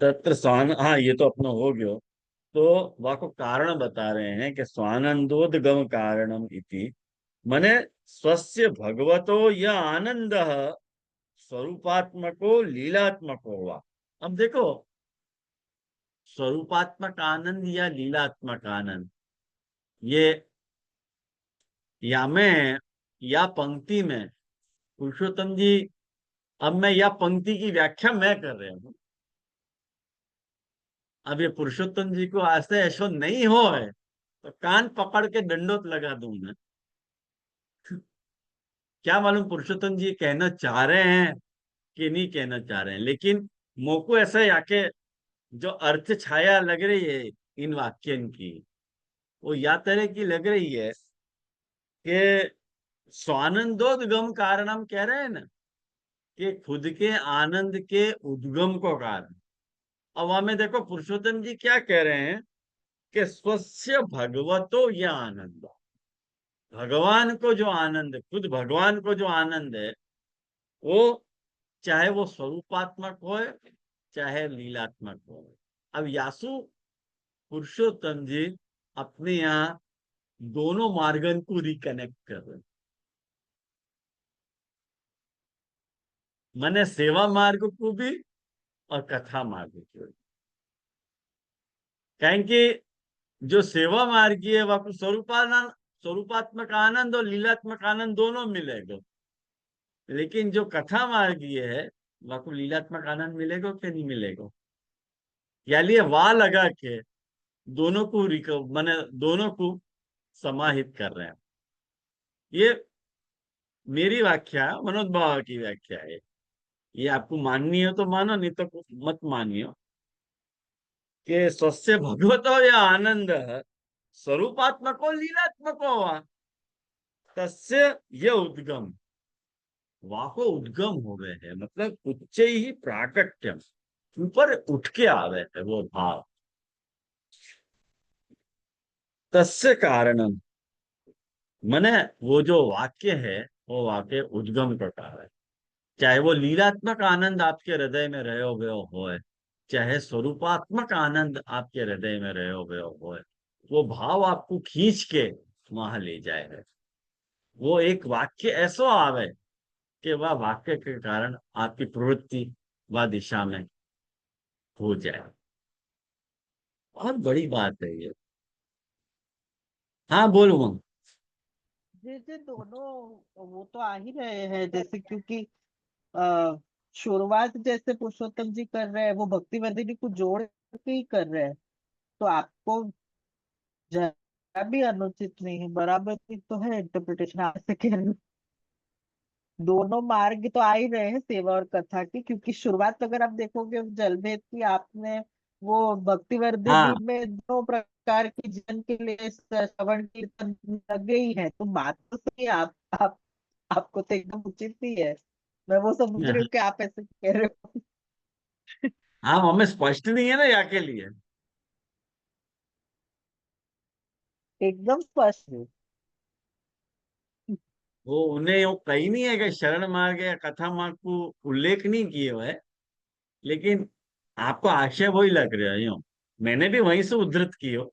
तत्र स्वान, हाँ ये तो अपना हो गयो। तो वह को कारण बता रहे हैं कि स्वानंदोदगम कारणम इति, मने स्वस्य भगवतो यह आनंद स्वरूपात्मको लीलात्मको हुआ। अब देखो, स्वरूपात्मक आनंद या लीलात्मक आनंद, ये या में या पंक्ति में पुरुषोत्तम जी, अब मैं या पंक्ति की व्याख्या मैं कर रहा हूँ। अब ये पुरुषोत्तम जी को आज से ऐसा नहीं हो है तो कान पकड़ के दंडोत लगा दूं मैं। क्या मालूम पुरुषोत्तम जी कहना चाह रहे हैं कि नहीं कहना चाह रहे हैं, लेकिन मोको ऐसा ही आके जो अर्थ छाया लग रही है इन वाक्यन की, वो या तरह की लग रही है कि स्वानंदोद्गम कारणम कह रहे हैं ना, कि खुद के आनंद के उद्गम को कारण। अब हमें देखो पुरुषोत्तम जी क्या कह रहे हैं कि स्वस्य भगवतो यह आनंद, भगवान को जो आनंद, खुद भगवान को जो आनंद है, वो चाहे वो स्वरूपात्मक हो चाहे लीलात्मक हो। अब यासु पुरुषोत्तम जी अपने यहाँ दोनों मार्गन को रिकनेक्ट कर रहे हैं। मैंने सेवा मार्ग को भी और कथा मार्ग को भी। कहें कि जो सेवा मार्गी है वह स्वरूपानंद, स्वरूपात्मक आनंद और लीलात्मक आनंद दोनों मिलेगा, लेकिन जो कथा मार्गी है वह को लीलात्मक आनंद मिलेगा कि नहीं मिलेगा। या लिए वाह लगा के दोनों को मैंने दोनों को समाहित कर रहे हैं। ये मेरी व्याख्या है, मनोज बाबा की व्याख्या है। ये आपको माननी हो तो मानो, नहीं तो मत मानियो। कि स्वस्य भगवतो या आनंद स्वरूपात्मको लीलात्मको वा तस्य ये उद्गम, वाको उद्गम हो गए हैं, मतलब उच्च ही प्राकट्यम, ऊपर उठ के आ गए थे वो भाव। तस्य कारणम मने वो जो वाक्य है वो वाक्य उद्गम का कारण है। चाहे वो लीलात्मक आनंद आपके हृदय में रहे हो, चाहे स्वरूपात्मक आनंद आपके हृदय में रहे हो, वो भाव आपको खींच के वहां ले जाए। वो एक वाक्य ऐसा आवे कि वह वाक्य के कारण आपकी प्रवृत्ति वह दिशा में हो जाए। बहुत बड़ी बात है ये। हाँ बोलो मम। जैसे दोनों वो तो आ ही रहे हैं, जैसे क्योंकि आ, शुरुआत जैसे पुरुषोत्तम जी कर रहे हैं, वो भक्तिवर्धिनी को जोड़ के ही कर रहे हैं। तो आपको जरा भी अनुचित नहीं है, बराबर ही तो है इंटरप्रिटेशन आप ऐसे कह रहे हो। दोनों मार्ग तो आ ही रहे हैं सेवा और कथा की, क्योंकि शुरुआत अगर आप देखोगे जलभेद की, आपने वो भक्तिवर्धिनी हाँ में दो प्रकार की जन के लिए श्रवण कीर्तन लगे ही है, तो बात तो सही है। आप आपको तो एकदम उचित ही है। मैं वो समझ रही हूँ कि आप ऐसे कह रहे हो। हाँ हमें स्पष्ट नहीं है ना या के लिए। एकदम स्पष्ट है। वो उन्हें वो कही नहीं है कि शरण मार्ग या कथा मार्ग को उल्लेख नहीं किए हुए है, लेकिन आपको आशय वही लग रहा है यूं। मैंने भी वहीं से उद्धृत की हो,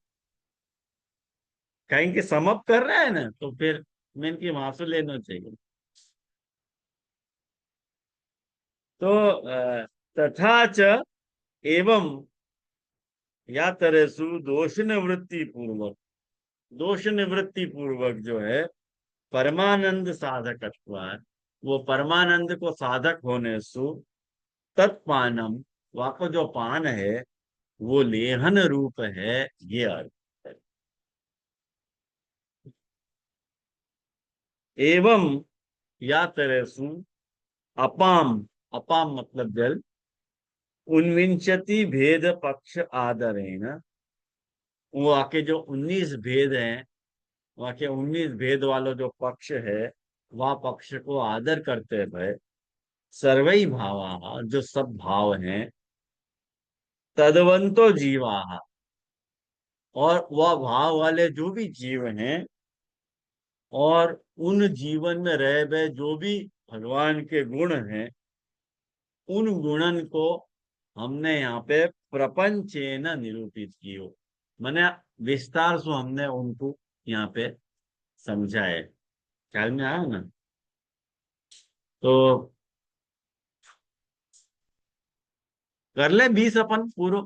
कहीं के समअप कर रहे हैं ना, तो फिर मैं इनकी वहां से लेना चाहिए। तो तथा च एवं या तरसु दोष निवृत्ति पूर्वक, दोष निवृत्ति पूर्वक जो है परमानंद साधक, वो परमानंद को साधक होने सु तत्पानम, वहां को जो पान है वो लेहन रूप है, ये अर्थ है। एवं या तरसु अपाम, अपाम मतलब जल, उन्विंशति भेद पक्ष आदरेण, वो आके जो 19 भेद हैं, वहाँ के 19 भेद वाला जो पक्ष है, वह पक्ष को आदर करते हुए सर्वई भावा, जो सब भाव हैं, तदवंतो जीवा, और वह भाव वाले जो भी जीव हैं, और उन जीवन में रह गए जो भी भगवान के गुण हैं, उन गुणन को हमने यहाँ पे प्रपंचेन निरूपित कियो, मैंने विस्तार से हमने उनको यहाँ पे समझा है। ख्याल में आया ना। तो कर ले 20 अपन पूरा।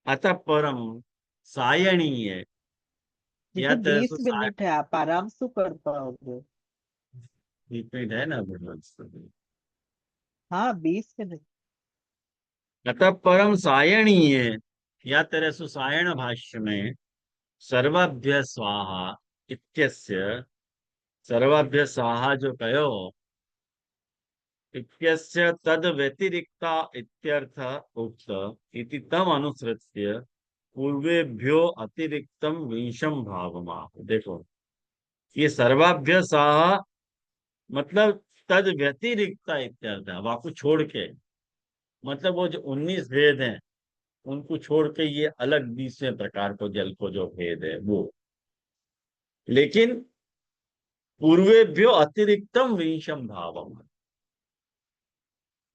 अतः परम सायणीय या दीदी तेरे बीस सो मिनट है, आप आराम से कर पाओगे। मिनट है ना भगवान। हाँ 20 मिनट। अतः परम सायणीय या तेरे सुसायण भाष्य में सर्वाभ्य स्वाहा इत्यस्य, सर्वाभ्य स्वाहा जो कयो इत्यस्य तद व्यतिरिक्ता इत्यर्थ उक्त इति तम अनुसृत्य पूर्वेभ्यो अतिरिक्तम विंशम भावमा। देखो, ये सर्वाभ्य स्वाहा मतलब तद व्यतिरिक्ता इत्यर्थ है, वाकु छोड़ के, मतलब वो जो 19 भेद हैं उनको छोड़ के ये अलग 20वें प्रकार को जल को जो भेद है वो, लेकिन पूर्वेभ्यो अतिरिक्तम विंशम भावम,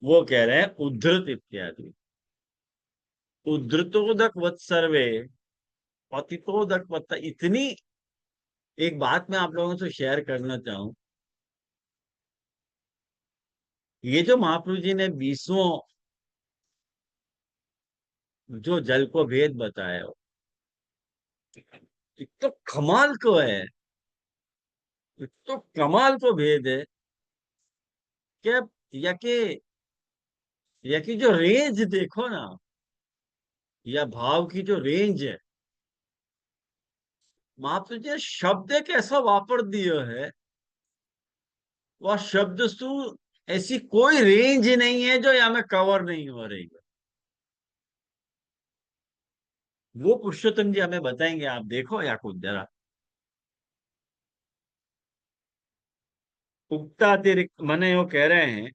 वो कह रहे हैं उद्धृत इत्यादि। उद्धृतोदक वत् सर्वे, पतितोदक वत्, इतनी एक बात मैं आप लोगों से शेयर करना चाहूं। ये जो महाप्रभु जी ने 20वां जो जल को भेद बताया हो, एक तो कमाल को है, एक तो कमाल को भेद है कि, या कि, या कि जो रेंज देखो ना, या भाव की जो रेंज है, महाप्रभु जी ने शब्द एक ऐसा वापर दिया है, वह शब्द सु ऐसी कोई रेंज नहीं है जो यहाँ में कवर नहीं हो रही है। वो पुरुषोत्तम जी हमें बताएंगे, आप देखो या कुछ जरा। उक्तातिरिक्त मने वो कह रहे हैं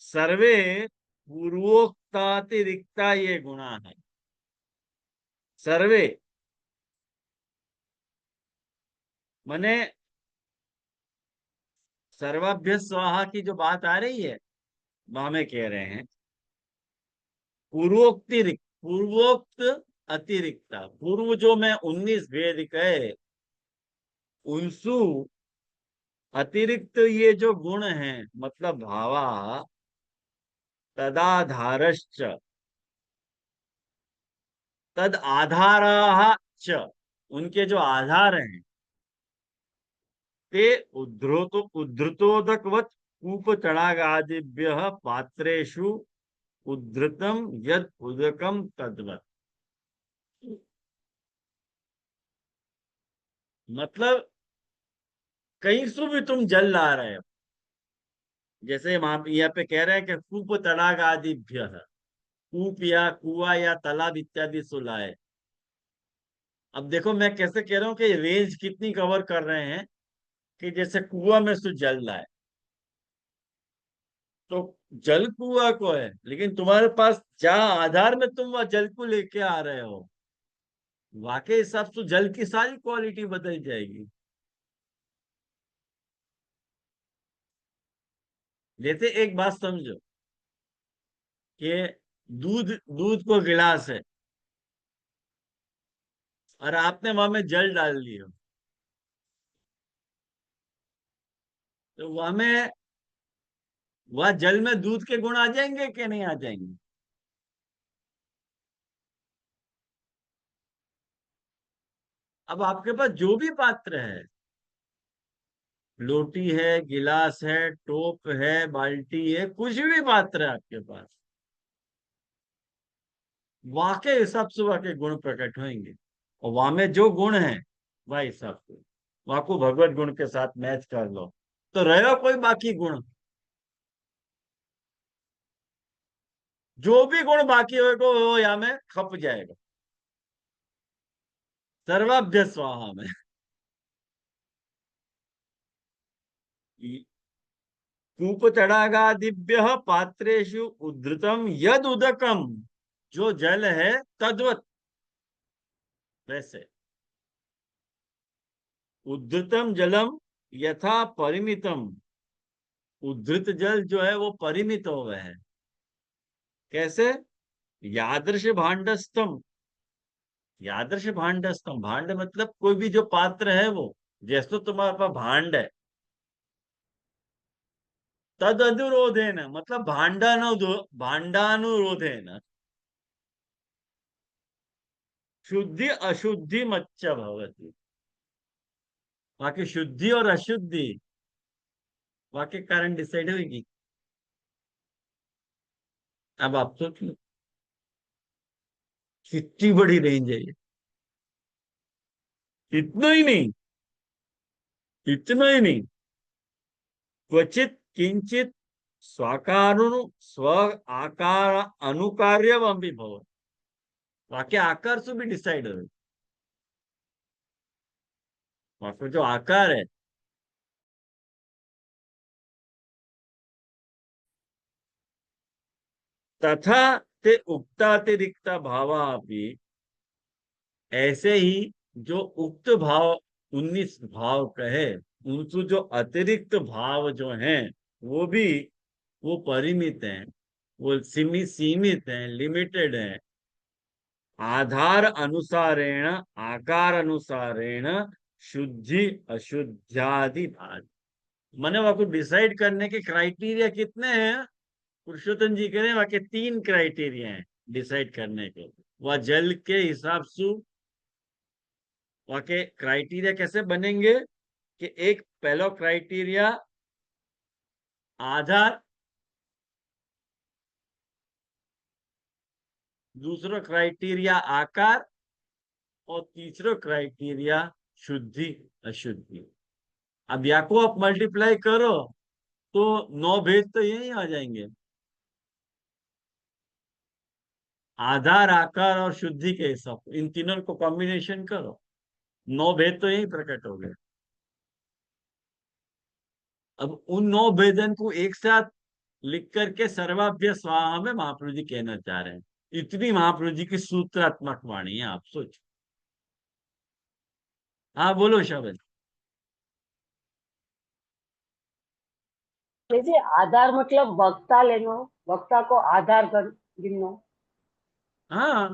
सर्वे पूर्वोक्तातिरिक्ता ये गुणा है। सर्वे मने सर्वाभ्य स्वाहा की जो बात आ रही है, वहां में कह रहे हैं पूर्वोक्तिरिक्त, पूर्वोक्त अतिरिक्ता, पूर्व जो मैं 19 भेद कहे उनसु अतिरिक्त ये जो गुण हैं, मतलब भावा तदाधारश्च, तद आधारा च, उनके जो आधार हैं, ते उद्धृतोदकवत कूप तड़ागादिभ्य पात्रेषु उद्धृतम यद उदकम तद्वत। मतलब कहीं से भी तुम जल ला रहे हो, जैसे वहां यहाँ पे कह रहे हैं कि कूप तड़ागादिभ्य, कूप या कुआ या तालाब इत्यादि सुलाए। अब देखो मैं कैसे कह रहा हूँ कि रेंज कितनी कवर कर रहे हैं, कि जैसे कुआ में से जल रहा है, तो जल कुआ को है, लेकिन तुम्हारे पास जहां आधार में तुम वह जल को लेके आ रहे हो, वाकई हिसाब से जल की सारी क्वालिटी बदल जाएगी। जैसे एक बात समझो कि दूध दूध को गिलास है और आपने वहां में जल डाल दिया, तो वहां में वह जल में दूध के गुण आ जाएंगे कि नहीं आ जाएंगे? अब आपके पास जो भी पात्र है, लोटी है, गिलास है, टोप है, बाल्टी है, कुछ भी पात्र है आपके पास, वाकई हिसाब से वाकई गुण प्रकट होंगे। और वहां में जो गुण है वह हिसाब से वहां को भगवत गुण के साथ मैच कर लो, तो रहो कोई बाकी गुण, जो भी गुण बाकी होगा वो यहाँ में खप जाएगा सर्वाभ्य स्वाहा में। कूप तड़ागादिभ्य पात्रेषु उद्धृतम यद उदकम, जो जल है तद्वत वैसे, उद्धृतम जलम यथा परिमितम, उद्धृत जल जो है वो परिमित हो गए है। कैसे? यादृश भांडस्तम, यादृश भांडस्तम, भांड मतलब कोई भी जो पात्र है वो, जैसे तुम्हारे पास भांड है, तद अनुरोधेन मतलब भांडानुरोधेन शुद्धि अशुद्धि मच्च भवति। बाकी शुद्धि और अशुद्धि वाक्य कारण डिसाइड होगी। अब आप सोच लो कितनी बड़ी रेंज है ये। इतना ही नहीं, इतना ही नहीं, क्वचित किंचित स्वाकारो स्व आकार अनुकार्यम भी भव। वाक्य आकार से भी डिसाइड हो। वाक्य जो आकार है, तथा ते उक्तातिरिक्त भावा भी, ऐसे ही जो उक्त भाव 19 भाव कहे, उनसे जो अतिरिक्त भाव जो हैं वो भी, वो परिमित हैं, वो सीमित हैं, लिमिटेड हैं। आधार अनुसारेण आकार अनुसारेण शुद्धि अशुद्ध्यादि भाग। मैंने वहां को डिसाइड करने के क्राइटेरिया कितने हैं? पुरुषोत्तम जी कह रहे हैं वहां के 3 क्राइटेरिया हैं डिसाइड करने के। वह जल के हिसाब से वहां के क्राइटेरिया कैसे बनेंगे कि एक पहला क्राइटेरिया आधार, दूसरा क्राइटेरिया आकार, और तीसरा क्राइटेरिया शुद्धि अशुद्धि। अब या को आप मल्टीप्लाई करो तो 9 भेद तो यही आ जाएंगे। आधार आकार और शुद्धि के हिसाब इन तीनों को कॉम्बिनेशन करो, 9 भेद तो यही प्रकट हो गए। अब उन 9 भेदन को एक साथ लिख करके सर्वाभ्य स्वाहा में महाप्रभु जी कहना चाह रहे हैं। इतनी महाप्रभु जी की सूत्रात्मक वाणी है, आप सोचो। हाँ बोलो शबद। देखिए आधार मतलब वक्ता लेनो, वक्ता को आधार कर गिनो। हाँ,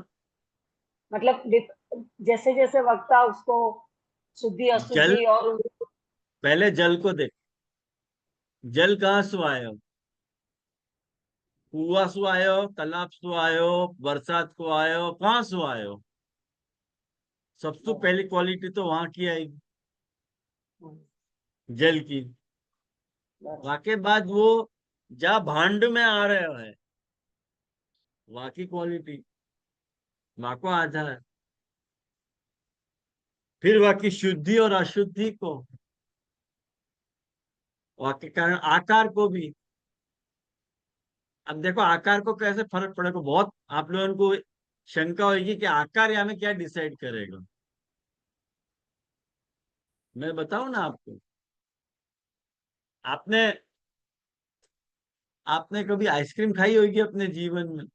मतलब जैसे जैसे वक्ता उसको शुद्धि जल, अशुद्धि और पहले जल को देख। जल कहाँ से आयो? कुआ से आयो, तालाब से आयो, बरसात को आयो, कहाँ से आयो? सबसे पहली क्वालिटी तो वहां की आएगी, जल की। वाके बाद वो जा भांड में आ रहा है, वहां की क्वालिटी, वहां को आधार है। फिर वहां की शुद्धि और अशुद्धि को, वहां के कारण आकार को भी। अब देखो आकार को कैसे फर्क पड़ेगा, बहुत आप लोगों को शंका होगी कि आकार या में क्या डिसाइड करेगा। मैं बताऊं ना आपको। आपने आपने कभी आइसक्रीम खाई होगी अपने जीवन में?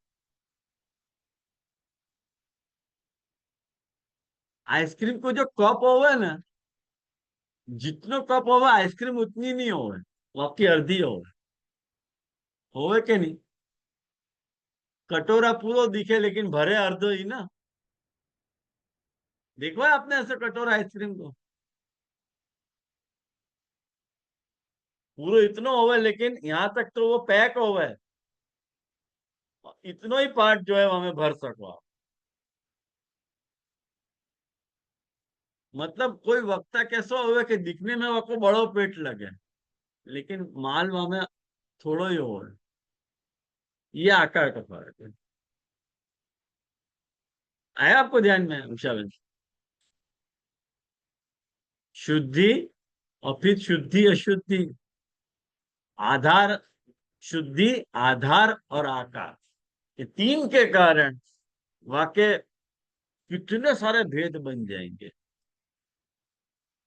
आइसक्रीम को जो कप होवे ना, जितनो कप होवे आइसक्रीम उतनी नहीं होवे, वो आपकी अर्धी होवे। होवे के नहीं? कटोरा पूरा दिखे लेकिन भरे अर्धो ही ना। देखो है आपने ऐसे कटोरा आइसक्रीम को, पूरा इतना होवे लेकिन यहाँ तक तो वो पैक होवे, इतना ही पार्ट जो है हमें भर सको आप। मतलब कोई वक्ता कैसा होवे कि दिखने में आपको बड़ो पेट लगे लेकिन माल वहां में थोड़ो ही होवे। ये आकार का फर्क है। आया आपको ध्यान में उषा बहन? शुद्धि और फिर शुद्धि अशुद्धि, आधार, शुद्धि, आधार और आकार, ये 3 के कारण वाक्य कितने सारे भेद बन जाएंगे।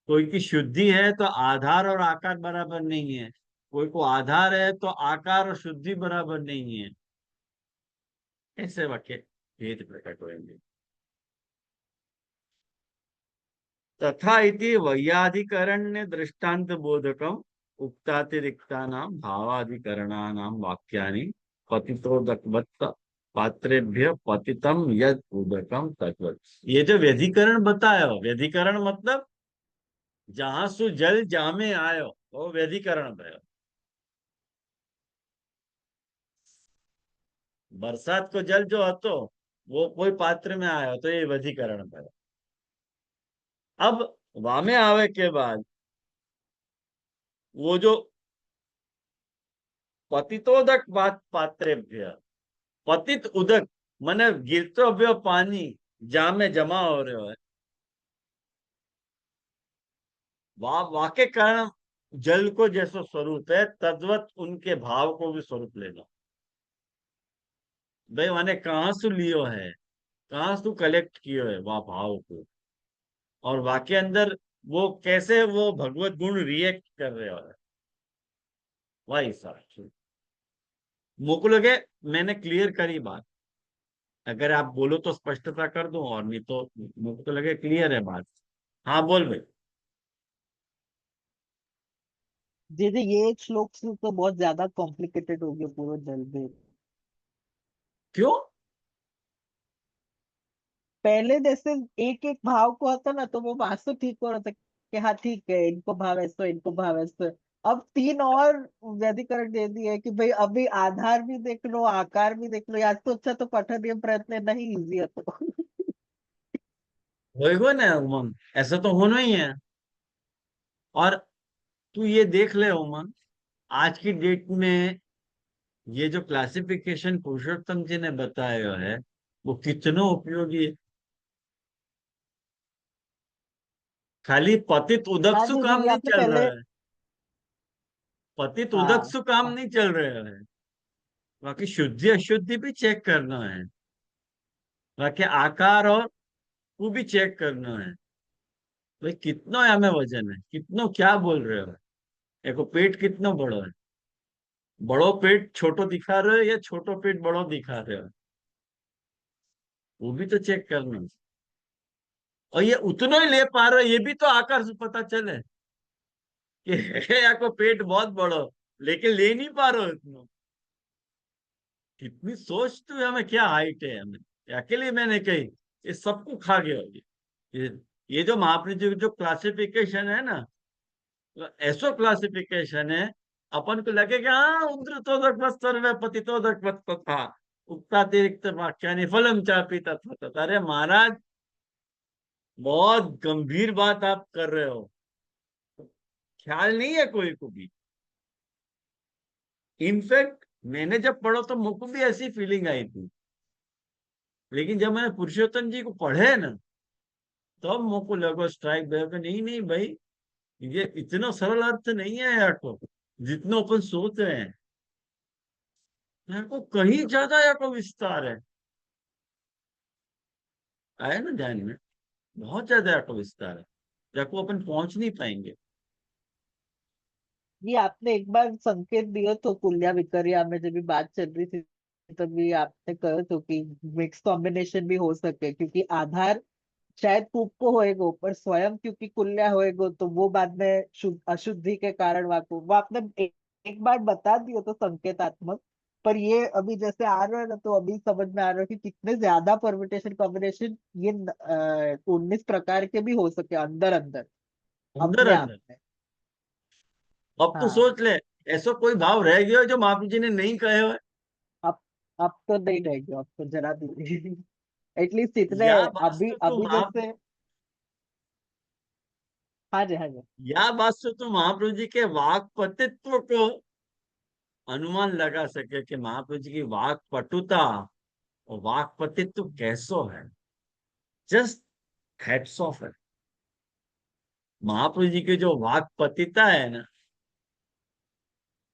कोई की शुद्धि है तो आधार और आकार बराबर नहीं है, कोई को आधार है तो आकार और शुद्धि बराबर नहीं है। ऐसे वाक्य भेद प्रकट होंगे। तथा इति वैयाधिकरण्य दृष्टांत बोधकम उक्तातिरिक्तानां भावाधिकरणानां वाक्यानि पतितोदकवत् पात्रेभ्य पतितम यद उदकम तद्वत्। ये जो व्यधिकरण बताया, व्यधिकरण मतलब जहां सु जल जामे आयो वो व्यधिकरण भयो। बरसात को जल जो હતો वो कोई पात्र में आयो तो ये वधीकरण भयो। अब वामे आवे के बाद वो जो पतितोदक बात पात्रेभ्य, पतित उदक मने गिरतो हुए पानी जामे जमा हो रहे है, वाके कारण जल को जैसो स्वरूप है तद्वत उनके भाव को भी स्वरूप लेना। भाई मैंने कहाँ से लियो है, कहाँ से कलेक्ट कियो है वह भाव को, और वाके अंदर वो कैसे वो भगवत गुण रिएक्ट कर रहे हो है वही सब। मुझको लगे मैंने क्लियर करी बात, अगर आप बोलो तो स्पष्टता कर दूं और नहीं तो मुझको तो लगे क्लियर है बात। हाँ बोल भाई। जी ये एक श्लोक से तो बहुत ज्यादा कॉम्प्लिकेटेड हो गया पूरा जल में। क्यों? पहले जैसे एक एक भाव को होता ना तो वो वास्तु ठीक हो रहा था कि हाँ ठीक है इनको भाव ऐसा इनको भाव ऐसा। अब तीन और व्यधिकरण दे दिए कि भाई अभी आधार भी देख लो आकार भी देख लो, याद तो अच्छा तो पठनीय प्रयत्न नहीं इजी है तो। होएगा ना उमंग, ऐसा तो होना ही है। और तू ये देख ले उमंग, आज की डेट में ये जो क्लासिफिकेशन पुरुषोत्तम जी ने बताया है वो कितना उपयोगी है। खाली पतित उदक हाँ सु जी काम ये नहीं आपने चल रहा पहले। है, पतित उदक हाँ सु काम हाँ नहीं चल रहे हैं, बाकी शुद्धि अशुद्धि भी चेक करना है, बाकी आकार और वो भी चेक करना है। भाई कितना हमें वजन है, कितना क्या बोल रहे हो, देखो पेट कितना बड़ा है, बड़ो पेट छोटो दिखा रहे हो या छोटो पेट बड़ो दिखा रहे हो, वो भी तो चेक करना है। और ये उतना ही ले पा रहे हो ये भी तो आकार से पता चले कि है आपको पेट बहुत बड़ो लेकिन ले नहीं पा रहे हो इतना। कितनी सोच तो है, हमें क्या हाइट है हमें, अकेले मैंने कही ये सबको खा गया ये ये जो महाप्रभु जी की जो क्लासिफिकेशन है ना, तो ऐसो क्लासिफिकेशन है अपन को लगे कि हाँ उद्रतोदक सर्व पतितोदक था उक्तातिरिक्त वाक्यानि फलम चापी तथा। अरे महाराज बहुत गंभीर बात आप कर रहे हो, ख्याल नहीं है कोई को भी। इनफैक्ट मैंने जब पढ़ा तो मुझको भी ऐसी फीलिंग आई थी, लेकिन जब मैंने पुरुषोत्तम जी को पढ़े ना तब मुझको लगा स्ट्राइक बैक, नहीं नहीं भाई ये इतना सरल अर्थ नहीं है यार को जितना अपन सोच रहे हैं, यहाँ को कहीं ज्यादा यहाँ को विस्तार है। आया ना ध्यान में, बहुत ज्यादा यहाँ को विस्तार है जहाँ को अपन पहुंच नहीं पाएंगे। ये आपने एक बार संकेत दिया तो कुल्या विक्रिया में जब भी बात चल रही थी तभी आपने कहा तो कि मिक्स कॉम्बिनेशन भी हो सके क्योंकि आधार शायद कूप को होएगो पर स्वयं क्योंकि कुल्या होएगो तो वो बाद में अशुद्धि के कारण वाको वो आपने एक बार बता दिया तो संकेतात्मक। पर ये अभी जैसे आ रहा है ना तो अभी समझ में आ रहा है कि कितने ज्यादा परम्यूटेशन कॉम्बिनेशन ये 19 प्रकार के भी हो सके अंदर अंदर अंदर अपने आप अंदर में। अब तो हाँ सोच ले, ऐसा कोई भाव रह गया हो जो महाप्रभु जी ने नहीं कहे हुए। अब अब तो नहीं रहेगी अब तो जरा भी। एटलीस्ट इतने या अभी वास्तु तो अभी जैसे। हाँ जी हाँ जी। या वास्तु तो महाप्रभु जी के वाक पतित्व को अनुमान लगा सके कि महाप्रभु जी की वाक पटुता और वाक पतित्व कैसो है। जस्ट हेड्स ऑफ है महाप्रभु जी की जो वाक पतिता है ना,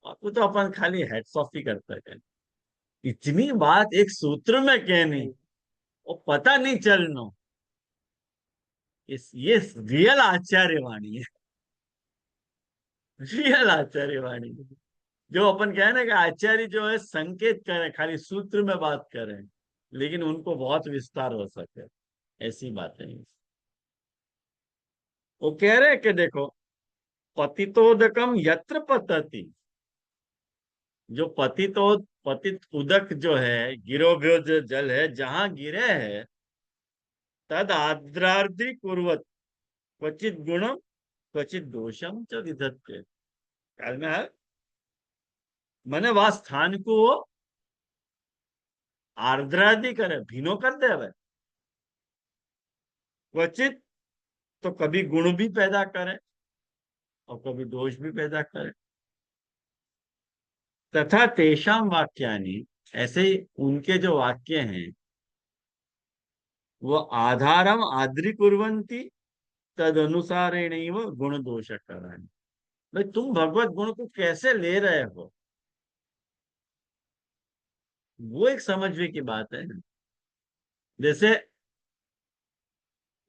वो तो अपन खाली हेड्स ऑफ ही करते हैं। इतनी बात एक सूत्र में कहनी सही। और पता नहीं चलना, ये रियल आचार्य वाणी है, रियल आचार्य वाणी। जो अपन कहे ना कि आचार्य जो है संकेत करें खाली सूत्र में बात करें लेकिन उनको बहुत विस्तार हो सके, ऐसी बातें हैं। वो कह रहे हैं कि देखो पतितोदकम यत्र पतति, जो पतित उदक जो है गिरोभ्यो जो जल है जहां गिरे है तद आद्रार्द्री कुर्वत क्वचित गुणम क्वचित दोषम च विधत्ते। ख्याल में है, मैंने वह स्थान को आर्द्रादि करे, भीनो कर दे। હવે क्वचित तो कभी गुण भी पैदा करे और कभी दोष भी पैदा करे। तथा तेषाम वाक्यानि, ऐसे ही उनके जो वाक्य हैं वो आधारम आद्रीकुर्वन्ति तद अनुसारेण गुण दोष करानी। भाई तुम भगवत गुण को कैसे ले रहे हो, वो एक समझने की बात है। जैसे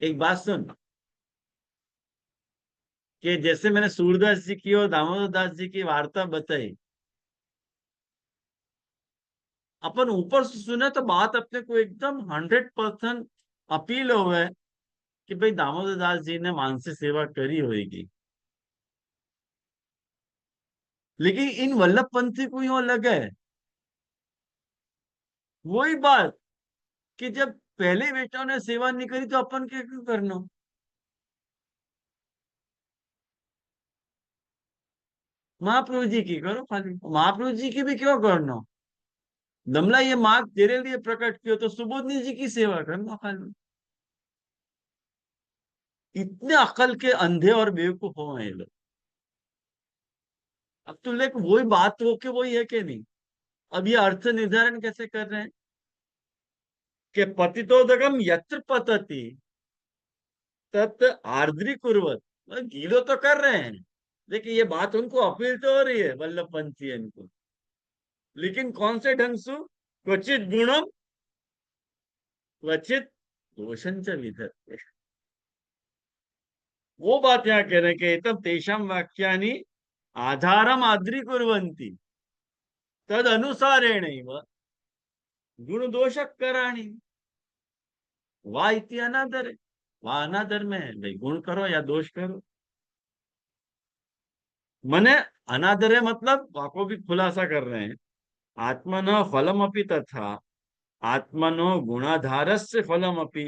एक बात सुन, कि जैसे मैंने सूरदास जी की और दामोदर दास जी की वार्ता बताई, अपन ऊपर से सुने तो बात अपने को एकदम 100% अपील हो है कि भाई दामोदर दास जी ने मानसिक सेवा करी होगी। लेकिन इन वल्लभ पंथी को यूं लगे वही बात कि जब पहले बेटाओं ने सेवा नहीं करी तो अपन क्या क्यों करना। महाप्रभु जी की करो खाली, महाप्रभु जी की भी क्यों करना। दमला ये मार्ग तेरे लिए प्रकट किया तो सुबोधनी जी की सेवा करना खाली। इतने अकल के अंधे और बेवकूफ हो ये लोग। अब तो लेक वही बात हो के वही है कि नहीं। अब ये अर्थ निर्धारण कैसे कर रहे हैं कि पतितोदकम यत्र पतति तत् आर्द्री कुर्वत, मतलब गीलो तो कर रहे हैं, लेकिन ये बात उनको अपील तो हो रही है वल्लभ पंथी इनको। लेकिन कौन से ढंग से, क्वचित गुणम क्वचित दोषं च विधत्ते। वो बात यहाँ कह रहे हैं कि तब तेषाम वाक्यानि आधारम आद्री कुर्वन्ति तद अनुसारेण गुण दोष कराणी। वाह इति अनादर है, वाह अनादर में है भाई, गुण करो या दोष करो। मने अनादर है मतलब वाको भी खुलासा कर रहे हैं। आत्मनो फलमपि तथा आत्मनो गुणाधारस्य फलमपि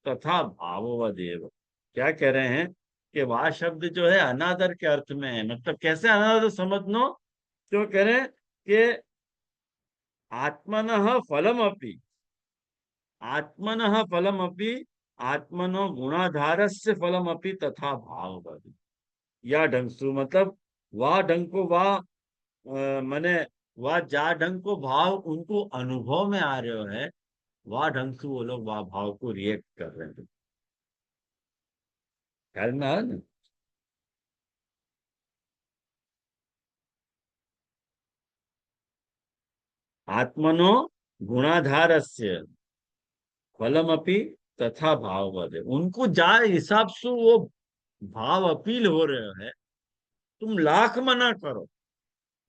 तथा भाववदेव। क्या कह रहे हैं कि वाह शब्द जो है अनादर के अर्थ में है। मतलब कैसे अनादर समझनो, क्यों कह रहे हैं कि आत्मनः फलमपि, आत्मनः फलमपि आत्मनो गुणाधारस्य फलमपि तथा भाववदेव। या ढंग से मतलब वाह ढंग को वाह मने वाह जा ढंग को भाव उनको अनुभव में आ रहे है, वाह ढंग से वो लोग वाह भाव को रिएक्ट कर रहे हैं। ख्याल में आया ना। आत्मनो गुणाधारस्य फलमपि तथा भाववद, उनको जा हिसाब से वो भाव अपील हो रहे है। तुम लाख मना करो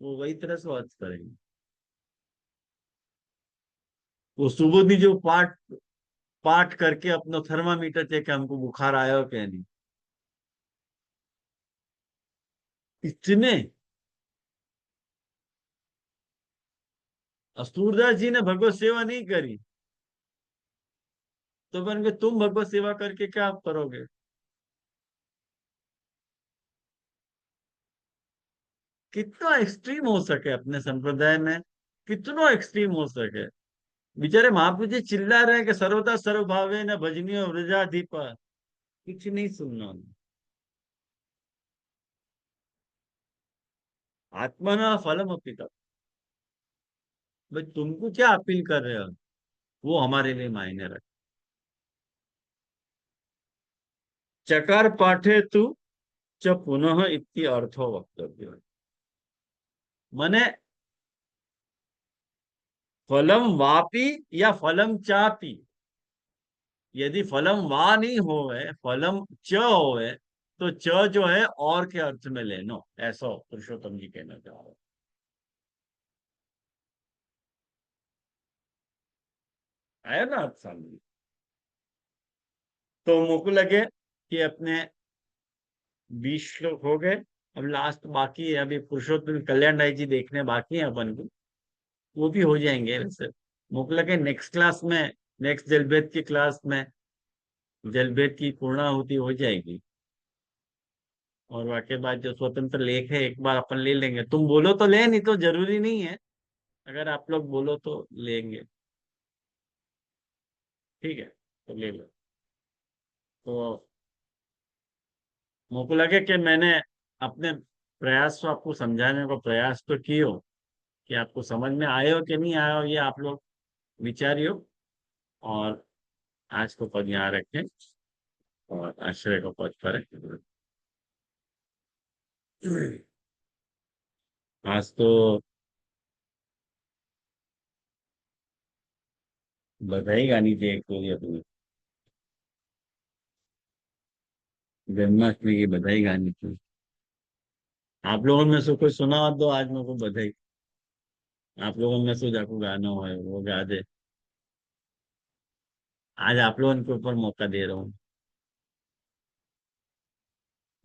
वो वही तरह से अर्थ करेंगे। वो सुबोधनी जो पाठ पाठ करके अपना थर्मामीटर चेक के हमको बुखार आया हो क्या नहीं, इतने सूरदास जी ने भगवत सेवा नहीं करी तो बन के तुम भगवत सेवा करके क्या करोगे। कितना एक्सट्रीम हो सके अपने संप्रदाय में, कितना एक्सट्रीम हो सके। बेचारे महाप्रभु जी चिल्ला रहे हैं कि सर्वदा सर्वभावे न भजनीय व्रजाधिपा, कुछ नहीं सुनना। आत्मा न फलम अपिता, भाई तुमको क्या अपील कर रहे हो, वो हमारे लिए मायने रख। चकार पाठे तु च पुनः इति अर्थो वक्तव्य। मने फलम वापी या फलम चापी, यदि फलम वा नहीं होवे फलम च होवे तो च जो है और के अर्थ में लेनो, ऐसा पुरुषोत्तम जी कहना चाह रहे है ना अर्थ समझ। तो मुझको लगे कि अपने 20 श्लोक हो गए। अब लास्ट बाकी है, अभी पुरुषोत्तम कल्याण राय जी देखने बाकी है अपन को, वो भी हो जाएंगे वैसे। मुझको लगे नेक्स्ट क्लास में, नेक्स्ट जलभेद की क्लास में जलभेद की पूर्णाहुति हो जाएगी। और वाके बाद जो स्वतंत्र लेख है एक बार अपन ले लेंगे, तुम बोलो तो ले, नहीं तो जरूरी नहीं है, अगर आप लोग बोलो तो लेंगे। ठीक है, तो ले लो। तो मुझको लगे कि मैंने अपने प्रयास को आपको समझाने का प्रयास तो कियो, कि आपको समझ में आए हो कि नहीं आए हो, ये आप लोग विचारियो। और आज को पद यहाँ रखें और आश्रय को पद पर रखें। आज तो बधाई गानी थी एक तो, ये अपनी जन्माष्टमी की बधाई गानी थी। आप लोगों में से कोई सुना दो आज मेरे को बधाई। आप लोगों में से जाको गाना हो वो गा दे। आज आप लोगों के ऊपर मौका दे रहा हूँ,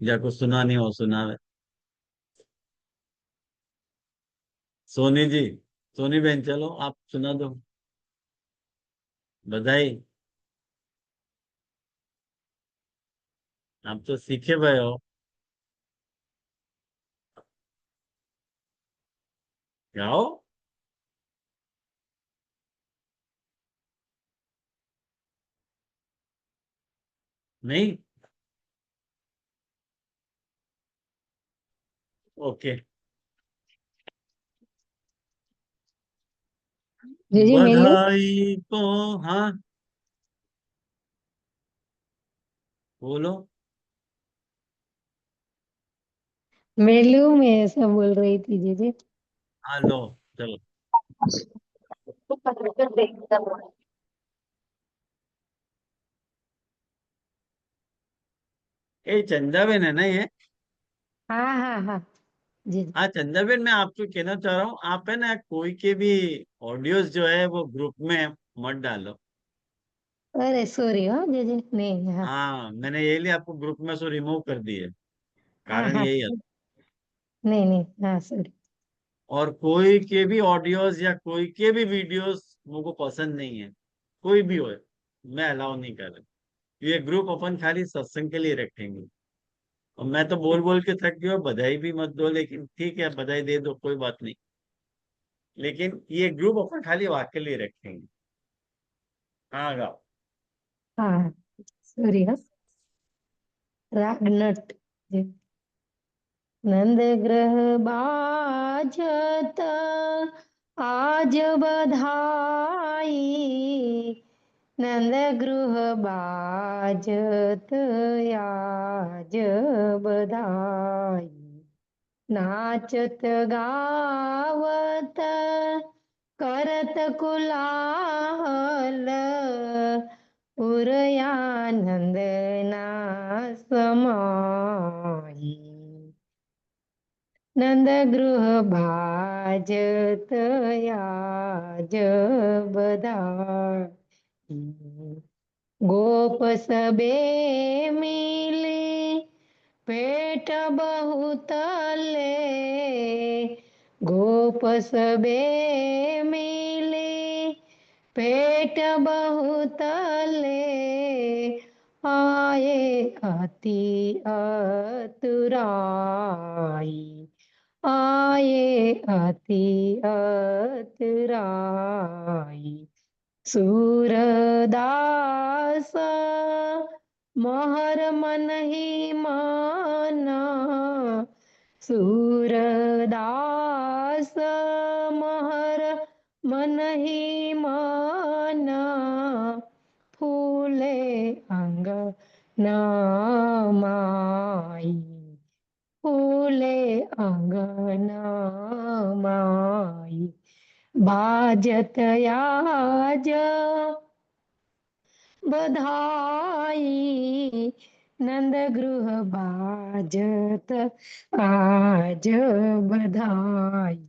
जाको सुना नहीं हो सुनावे। सोनी जी, सोनी बहन चलो आप सुना दो बधाई। आप तो सीखे हुए हो, गाओ। नहीं, ओके। जी मेलू बधाई को, हाँ बोलो। मेलू में ऐसा बोल रही थी जी। हाँ लो, चलो। ये चंदा बहन है ना ये? हाँ हाँ हाँ जी। हाँ चंदा बहन, मैं आपको कहना चाह रहा हूँ, आप है ना कोई के भी ऑडियोज जो है वो ग्रुप में मत डालो। अरे सॉरी हो जी नहीं हाँ हाँ मैंने ये लिए आपको ग्रुप में से रिमूव कर दिए, हाँ कारण हाँ यही है। नहीं नहीं हाँ सॉरी। और कोई के भी ऑडियोज या कोई के भी वीडियोस मुझको पसंद नहीं है, कोई भी हो, मैं अलाउ नहीं कर रहा। ये ग्रुप अपन खाली सत्संग के लिए रखेंगे। और मैं तो बोल बोल के थक गया, बधाई भी मत दो, लेकिन ठीक है बधाई दे दो कोई बात नहीं, लेकिन ये ग्रुप अपन खाली वाक्य लिए रखेंगे। हाँ गाओ। हाँ सॉरी हो रागनट जी। नंद ग्रह बाजत आज बधाई नंद गृह बाजत आज बधाई नाचत गावत करत कुलाहल उरयानंद ना समाई नंद गृह भाजत आज बधाई गोप सबे मिले पेट बहुत ले गोप सबे मिले पेट बहुत ले आए अति अतुराई आए अति अतुराई सूरदास मोहर मन ही माना सूरदास मोहर मन ही माना फूले अंग नामाई फूले अंगना माई बाजत आज बधाई नंद गृह बाजत आज बधाई।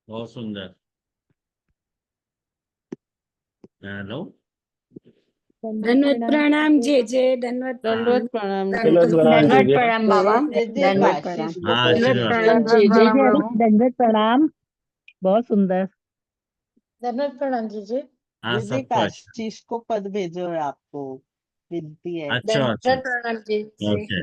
बहुत सुंदर। हेलो। दंडवत प्रणाम जे दंडवत हाँ दंडवत प्रणाम जी। चलो प्रणाम दंडवत जी। प्रणाम बाबा जे दंडवत प्रणाम आशीष को हाँ पद दंडवत आशीर्वाद। प्रणाम भेजो। जे दंडवत प्रणाम। बहुत सुंदर। दंडवत प्रणाम जे हाँ दीदी सबको अच्छा। आशीष को पद भेजो है आपको, विनती है। अच्छा अच्छा। दंडवत प्रणाम जे ओके।